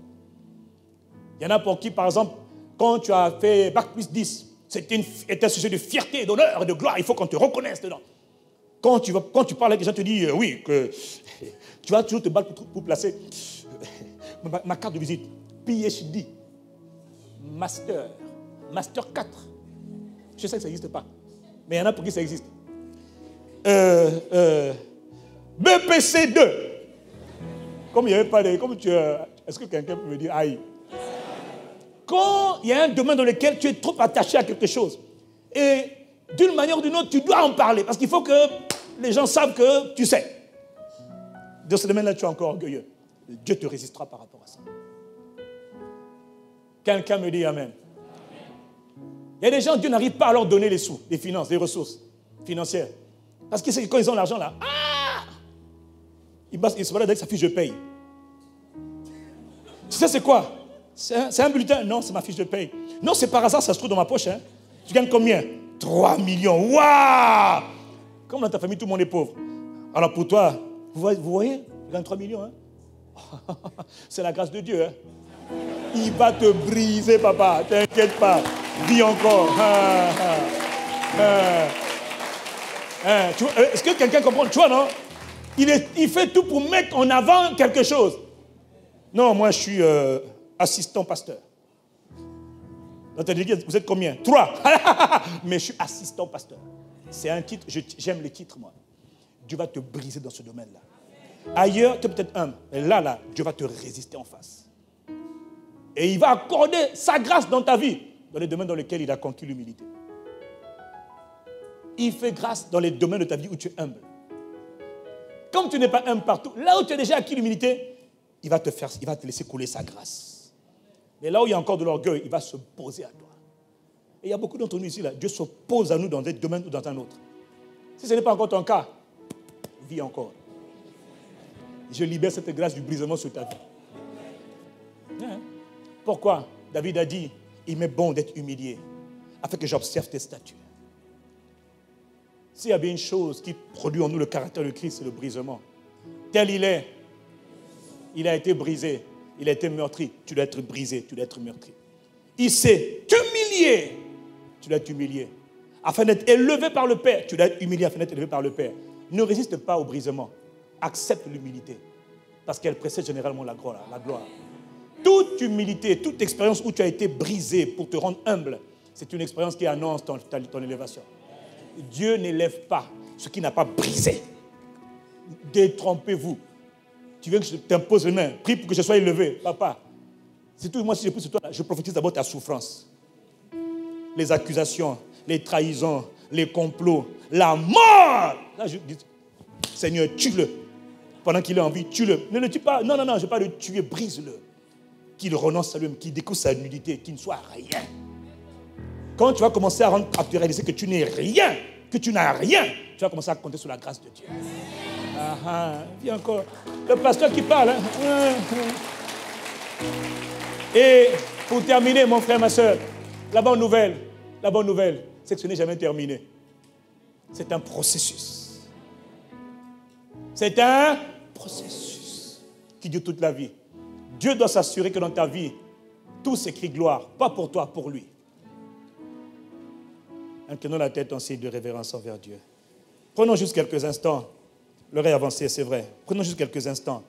Il y en a pour qui, par exemple, quand tu as fait Bac plus 10, c'était un sujet de fierté, d'honneur et de gloire. Il faut qu'on te reconnaisse dedans. Quand tu parles avec les gens, tu te dis, oui, que tu vas toujours te battre pour placer ma carte de visite. PhD, Master 4. Je sais que ça n'existe pas. Mais il y en a pour qui ça existe. BPC 2. Comme il n'y avait pas de... Est-ce que quelqu'un peut me dire aïe? Quand il y a un domaine dans lequel tu es trop attaché à quelque chose, et d'une manière ou d'une autre, tu dois en parler, parce qu'il faut que les gens savent que tu sais. Dans ce domaine-là, tu es encore orgueilleux. Dieu te résistera par rapport à ça. Quelqu'un me dit amen. Il y a des gens, Dieu n'arrive pas à leur donner les sous, les finances, les ressources financières. Parce que quand ils ont l'argent là, il se balade avec sa fiche de paye. Tu sais c'est quoi? C'est un bulletin? Non, c'est ma fiche de paye. Non, c'est par hasard, ça se trouve dans ma poche. Hein. Tu gagnes combien? 3 millions. Waouh! Comme dans ta famille, tout le monde est pauvre. Alors pour toi, vous voyez, il gagne 3 millions. Hein? C'est la grâce de Dieu. Hein? Il va te briser, papa. T'inquiète pas. Vis encore. Est-ce que quelqu'un comprend? Tu vois, non? Il fait tout pour mettre en avant quelque chose. Non, moi, je suis assistant pasteur. Dans ta église, vous êtes combien? 3. Mais je suis assistant pasteur. C'est un titre. J'aime les titres, moi. Dieu va te briser dans ce domaine-là. Ailleurs, tu es peut-être humble. Mais là, Dieu va te résister en face. Et il va accorder sa grâce dans ta vie, dans les domaines dans lesquels il a conquis l'humilité. Il fait grâce dans les domaines de ta vie où tu es humble. Comme tu n'es pas humble partout, là où tu as déjà acquis l'humilité, il va te laisser couler sa grâce. Mais là où il y a encore de l'orgueil, il va se poser à toi. Et il y a beaucoup d'entre nous ici, là, Dieu s'oppose à nous dans un domaine ou dans un autre. Si ce n'est pas encore ton cas, vis encore. Je libère cette grâce du brisement sur ta vie. Hein? Pourquoi? David a dit, il m'est bon d'être humilié, afin que j'observe tes statuts. S'il y a bien une chose qui produit en nous le caractère de Christ, c'est le brisement. Tel il est, il a été brisé, il a été meurtri, tu dois être brisé, tu dois être meurtri. Il s'est humilié, tu dois être humilié. Afin d'être élevé par le Père, tu dois être humilié afin d'être élevé par le Père. Ne résiste pas au brisement, accepte l'humilité, parce qu'elle précède généralement la gloire. Toute humilité, toute expérience où tu as été brisé pour te rendre humble, c'est une expérience qui annonce ton élévation. Dieu n'élève pas ce qui n'a pas brisé. Détrompez-vous. Tu veux que je t'impose les mains, prie pour que je sois élevé. Papa, c'est tout. Moi, si je prie sur toi, je prophétise d'abord ta souffrance. Les accusations, les trahisons, les complots, la mort. Là, je dis, Seigneur, tue-le. Pendant qu'il est en vie, tue-le. Ne le tue pas. Non, je ne veux pas le tuer, brise-le. Qu'il renonce à lui-même, qu'il découvre sa nudité, qu'il ne soit rien. Quand tu vas commencer à te réaliser que tu n'es rien, que tu n'as rien, tu vas commencer à compter sur la grâce de Dieu. Viens encore. Le pasteur qui parle. Hein? Et pour terminer, mon frère, ma soeur, la bonne nouvelle, c'est que ce n'est jamais terminé. C'est un processus. C'est un processus qui dure toute la vie. Dieu doit s'assurer que dans ta vie, tout s'écrit gloire, pas pour toi, pour lui. Inclinons la tête en signe de révérence envers Dieu. Prenons juste quelques instants. L'heure est avancée, c'est vrai. Prenons juste quelques instants.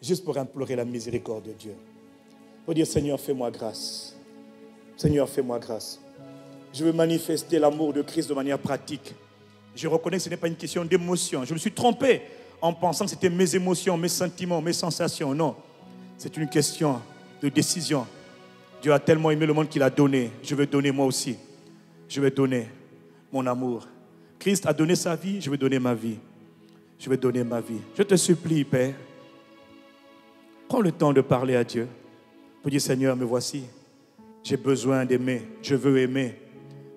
Juste pour implorer la miséricorde de Dieu. Pour dire, Seigneur, fais-moi grâce. Seigneur, fais-moi grâce. Je veux manifester l'amour de Christ de manière pratique. Je reconnais que ce n'est pas une question d'émotion. Je me suis trompé en pensant que c'était mes émotions, mes sentiments, mes sensations. Non, c'est une question de décision. Dieu a tellement aimé le monde qu'il a donné. Je veux donner moi aussi. Je vais donner mon amour. Christ a donné sa vie, je vais donner ma vie. Je vais donner ma vie. Je te supplie, Père, Prends le temps de parler à Dieu. Pour dire, Seigneur, me voici. J'ai besoin d'aimer. Je veux aimer.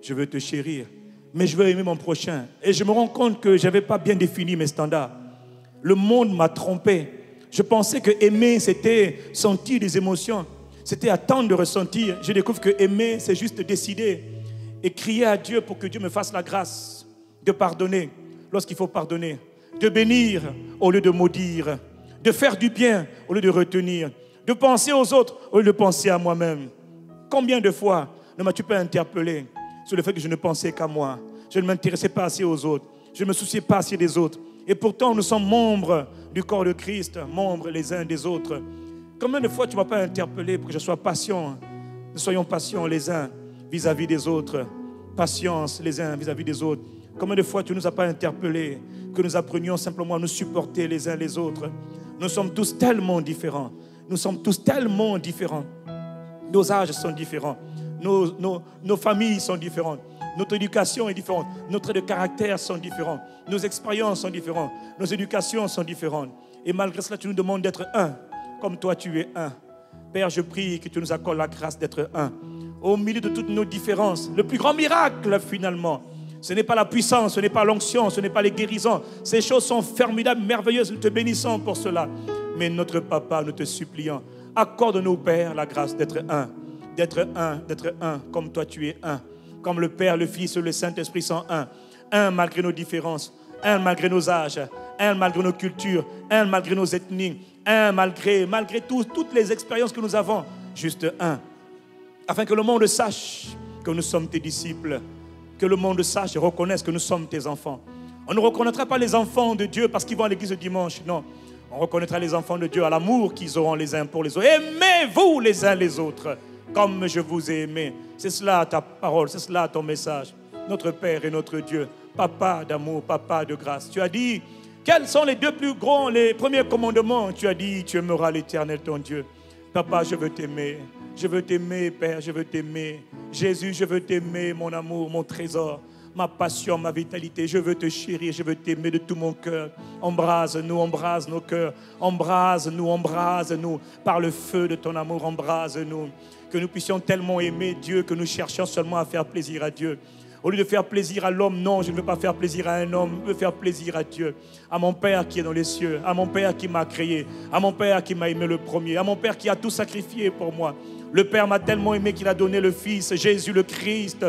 Je veux te chérir. Mais je veux aimer mon prochain. Et je me rends compte que je n'avais pas bien défini mes standards. Le monde m'a trompé. Je pensais que aimer, c'était sentir des émotions. C'était attendre de ressentir. Je découvre que aimer, c'est juste décider. Et crier à Dieu pour que Dieu me fasse la grâce de pardonner lorsqu'il faut pardonner. De bénir au lieu de maudire. De faire du bien au lieu de retenir. De penser aux autres au lieu de penser à moi-même. Combien de fois ne m'as-tu pas interpellé sur le fait que je ne pensais qu'à moi? Je ne m'intéressais pas assez aux autres. Je ne me souciais pas assez des autres. Et pourtant, nous sommes membres du corps de Christ, membres les uns des autres. Combien de fois tu ne m'as pas interpellé pour que je sois patient? Nous soyons patients les uns vis-à-vis des autres. Patience les uns vis-à-vis des autres. Combien de fois tu ne nous as pas interpellés, que nous apprenions simplement à nous supporter les uns les autres? Nous sommes tous tellement différents. Nous sommes tous tellement différents. Nos âges sont différents. Nos familles sont différentes. Notre éducation est différente. Nos traits de caractère sont différents. Nos expériences sont différentes. Nos éducations sont différentes. Et malgré cela, tu nous demandes d'être un, comme toi tu es un. Père, je prie que tu nous accordes la grâce d'être un. Au milieu de toutes nos différences, le plus grand miracle finalement, ce n'est pas la puissance, ce n'est pas l'onction, ce n'est pas les guérisons. Ces choses sont formidables, merveilleuses. Nous te bénissons pour cela. Mais notre Papa, nous te supplions, accorde-nous, Père, la grâce d'être un. D'être un, comme toi tu es un. Comme le Père, le Fils et le Saint-Esprit sont un. Un malgré nos différences, un malgré nos âges, un malgré nos cultures, un malgré nos ethnies, un malgré toutes les expériences que nous avons. Juste un. Afin que le monde sache que nous sommes tes disciples. Que le monde sache et reconnaisse que nous sommes tes enfants. On ne reconnaîtra pas les enfants de Dieu parce qu'ils vont à l'église le dimanche. Non. On reconnaîtra les enfants de Dieu à l'amour qu'ils auront les uns pour les autres. Aimez-vous les uns les autres comme je vous ai aimé. C'est cela ta parole, c'est cela ton message. Notre Père et notre Dieu, Papa d'amour, Papa de grâce. Tu as dit, quels sont les deux plus grands, les premiers commandements? Tu as dit, tu aimeras l'Éternel ton Dieu. Papa, je veux t'aimer. Je veux t'aimer, Père, je veux t'aimer. Jésus, je veux t'aimer, mon amour, mon trésor, ma passion, ma vitalité. Je veux te chérir, je veux t'aimer de tout mon cœur. Embrase-nous, embrase nos cœurs. Embrase-nous, embrase-nous. Par le feu de ton amour, embrase-nous. Que nous puissions tellement aimer Dieu que nous cherchions seulement à faire plaisir à Dieu. Au lieu de faire plaisir à l'homme, non, je ne veux pas faire plaisir à un homme, je veux faire plaisir à Dieu, à mon Père qui est dans les cieux, à mon Père qui m'a créé, à mon Père qui m'a aimé le premier, à mon Père qui a tout sacrifié pour moi. Le Père m'a tellement aimé qu'il a donné le Fils, Jésus le Christ.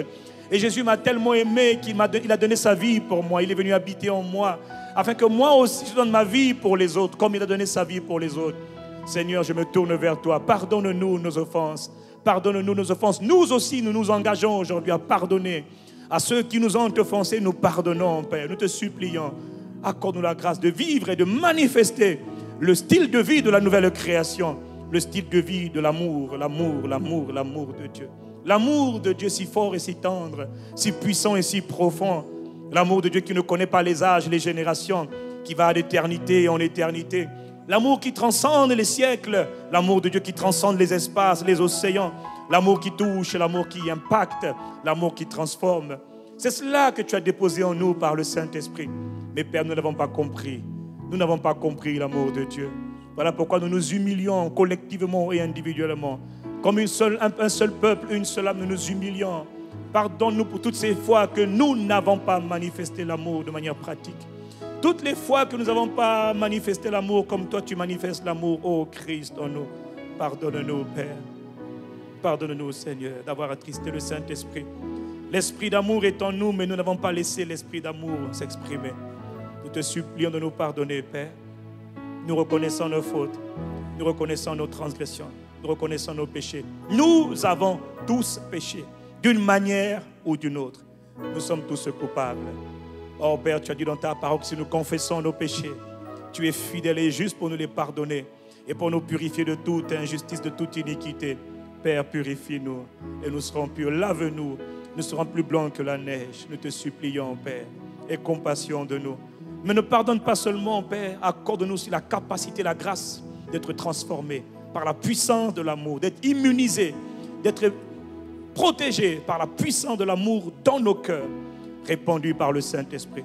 Et Jésus m'a tellement aimé qu'il a donné sa vie pour moi. Il est venu habiter en moi, afin que moi aussi je donne ma vie pour les autres, comme il a donné sa vie pour les autres. Seigneur, je me tourne vers toi. Pardonne-nous nos offenses. Pardonne-nous nos offenses. Nous aussi, nous nous engageons aujourd'hui à pardonner. À ceux qui nous ont offensés, nous pardonnons, Père. Nous te supplions. Accorde-nous la grâce de vivre et de manifester le style de vie de la nouvelle création. Le style de vie de l'amour, l'amour, l'amour, l'amour de Dieu. L'amour de Dieu si fort et si tendre, si puissant et si profond. L'amour de Dieu qui ne connaît pas les âges, les générations, qui va d'éternité en éternité. L'amour qui transcende les siècles. L'amour de Dieu qui transcende les espaces, les océans. L'amour qui touche, l'amour qui impacte, l'amour qui transforme. C'est cela que tu as déposé en nous par le Saint-Esprit. Mais Père, nous n'avons pas compris. Nous n'avons pas compris l'amour de Dieu. Voilà pourquoi nous nous humilions collectivement et individuellement. Comme un seul peuple, une seule âme, nous nous humilions. Pardonne-nous pour toutes ces fois que nous n'avons pas manifesté l'amour de manière pratique. Toutes les fois que nous n'avons pas manifesté l'amour comme toi tu manifestes l'amour, ô Christ en nous. Pardonne-nous, Père. Pardonne-nous, Seigneur, d'avoir attristé le Saint-Esprit. L'esprit d'amour est en nous, mais nous n'avons pas laissé l'esprit d'amour s'exprimer. Nous te supplions de nous pardonner, Père. Nous reconnaissons nos fautes. Nous reconnaissons nos transgressions. Nous reconnaissons nos péchés. Nous avons tous péché, d'une manière ou d'une autre. Nous sommes tous coupables. Oh Père, tu as dit dans ta parole que si nous confessons nos péchés, tu es fidèle et juste pour nous les pardonner et pour nous purifier de toute injustice, de toute iniquité. Père, purifie-nous et nous serons purs. Lave-nous, nous serons plus blancs que la neige. Nous te supplions, Père, aie compassion de nous. Mais ne pardonne pas seulement, Père, accorde-nous aussi la capacité, la grâce d'être transformés par la puissance de l'amour, d'être immunisés, d'être protégés par la puissance de l'amour dans nos cœurs, répandu par le Saint-Esprit.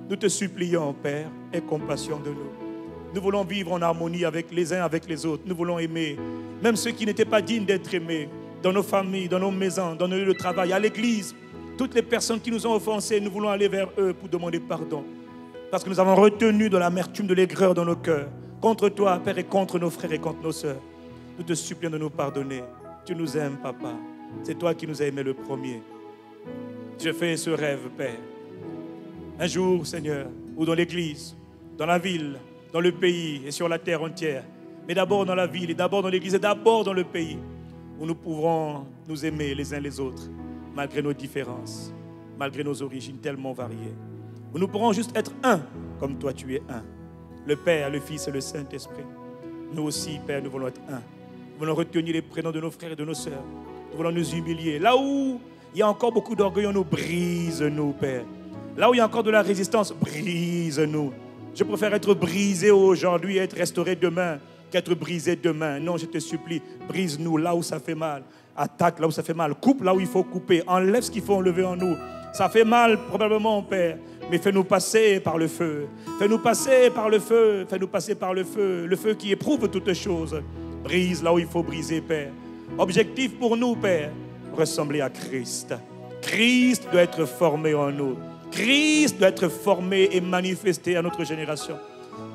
Nous te supplions, Père, aie compassion de nous. Nous voulons vivre en harmonie avec les uns avec les autres. Nous voulons aimer, même ceux qui n'étaient pas dignes d'être aimés, dans nos familles, dans nos maisons, dans nos lieux de travail, à l'église. Toutes les personnes qui nous ont offensés, nous voulons aller vers eux pour demander pardon. Parce que nous avons retenu de l'amertume, de l'aigreur dans nos cœurs. Contre toi, Père, et contre nos frères et contre nos sœurs. Nous te supplions de nous pardonner. Tu nous aimes, Papa. C'est toi qui nous as aimés le premier. Je fais ce rêve, Père. Un jour, Seigneur, ou dans l'église, dans la ville, dans le pays et sur la terre entière. Mais d'abord dans la ville, et d'abord dans l'église, et d'abord dans le pays, où nous pourrons nous aimer les uns les autres, malgré nos différences, malgré nos origines tellement variées. Où nous pourrons juste être un, comme toi tu es un. Le Père, le Fils et le Saint-Esprit. Nous aussi, Père, nous voulons être un. Nous voulons retenir les prénoms de nos frères et de nos sœurs. Nous voulons nous humilier. Là où il y a encore beaucoup d'orgueil en nous, brise-nous, Père. Là où il y a encore de la résistance, brise-nous. Je préfère être brisé aujourd'hui et être restauré demain qu'être brisé demain. Non, je te supplie, brise-nous là où ça fait mal. Attaque là où ça fait mal. Coupe là où il faut couper. Enlève ce qu'il faut enlever en nous. Ça fait mal probablement, Père. Mais fais-nous passer par le feu. Fais-nous passer par le feu. Fais-nous passer par le feu. Le feu qui éprouve toutes choses. Brise là où il faut briser, Père. Objectif pour nous, Père, ressembler à Christ. Christ doit être formé en nous. Christ doit être formé et manifesté à notre génération.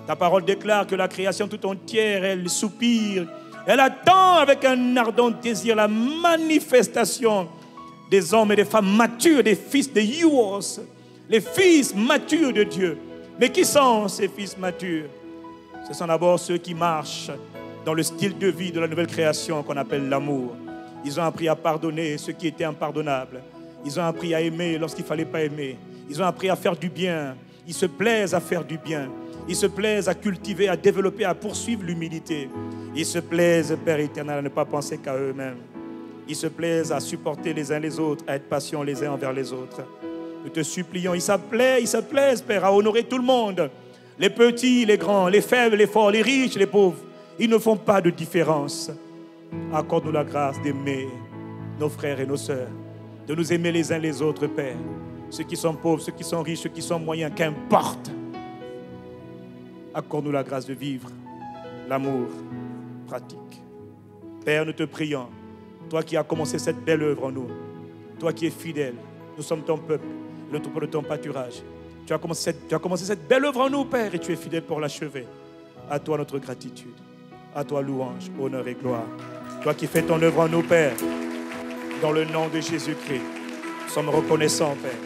Ta parole déclare que la création tout entière, elle soupire. Elle attend avec un ardent désir la manifestation des hommes et des femmes matures, des fils de Youos, les fils matures de Dieu. Mais qui sont ces fils matures? Ce sont d'abord ceux qui marchent dans le style de vie de la nouvelle création qu'on appelle l'amour. Ils ont appris à pardonner ceux qui étaient impardonnables. Ils ont appris à aimer lorsqu'il ne fallait pas aimer. Ils ont appris à faire du bien. Ils se plaisent à faire du bien. Ils se plaisent à cultiver, à développer, à poursuivre l'humilité. Ils se plaisent, Père éternel, à ne pas penser qu'à eux-mêmes. Ils se plaisent à supporter les uns les autres, à être patients les uns envers les autres. Nous te supplions, ils se plaisent, Père, à honorer tout le monde. Les petits, les grands, les faibles, les forts, les riches, les pauvres. Ils ne font pas de différence. Accorde-nous la grâce d'aimer nos frères et nos sœurs, de nous aimer les uns les autres, Père. Ceux qui sont pauvres, ceux qui sont riches, ceux qui sont moyens, qu'importe. Accorde-nous la grâce de vivre l'amour pratique. Père, nous te prions, toi qui as commencé cette belle œuvre en nous, toi qui es fidèle, nous sommes ton peuple, le troupeau de ton pâturage. Tu as commencé cette belle œuvre en nous, Père, et tu es fidèle pour l'achever. À toi notre gratitude, à toi louange, honneur et gloire. Toi qui fais ton œuvre en nous, Père, dans le nom de Jésus-Christ, nous sommes reconnaissants, Père.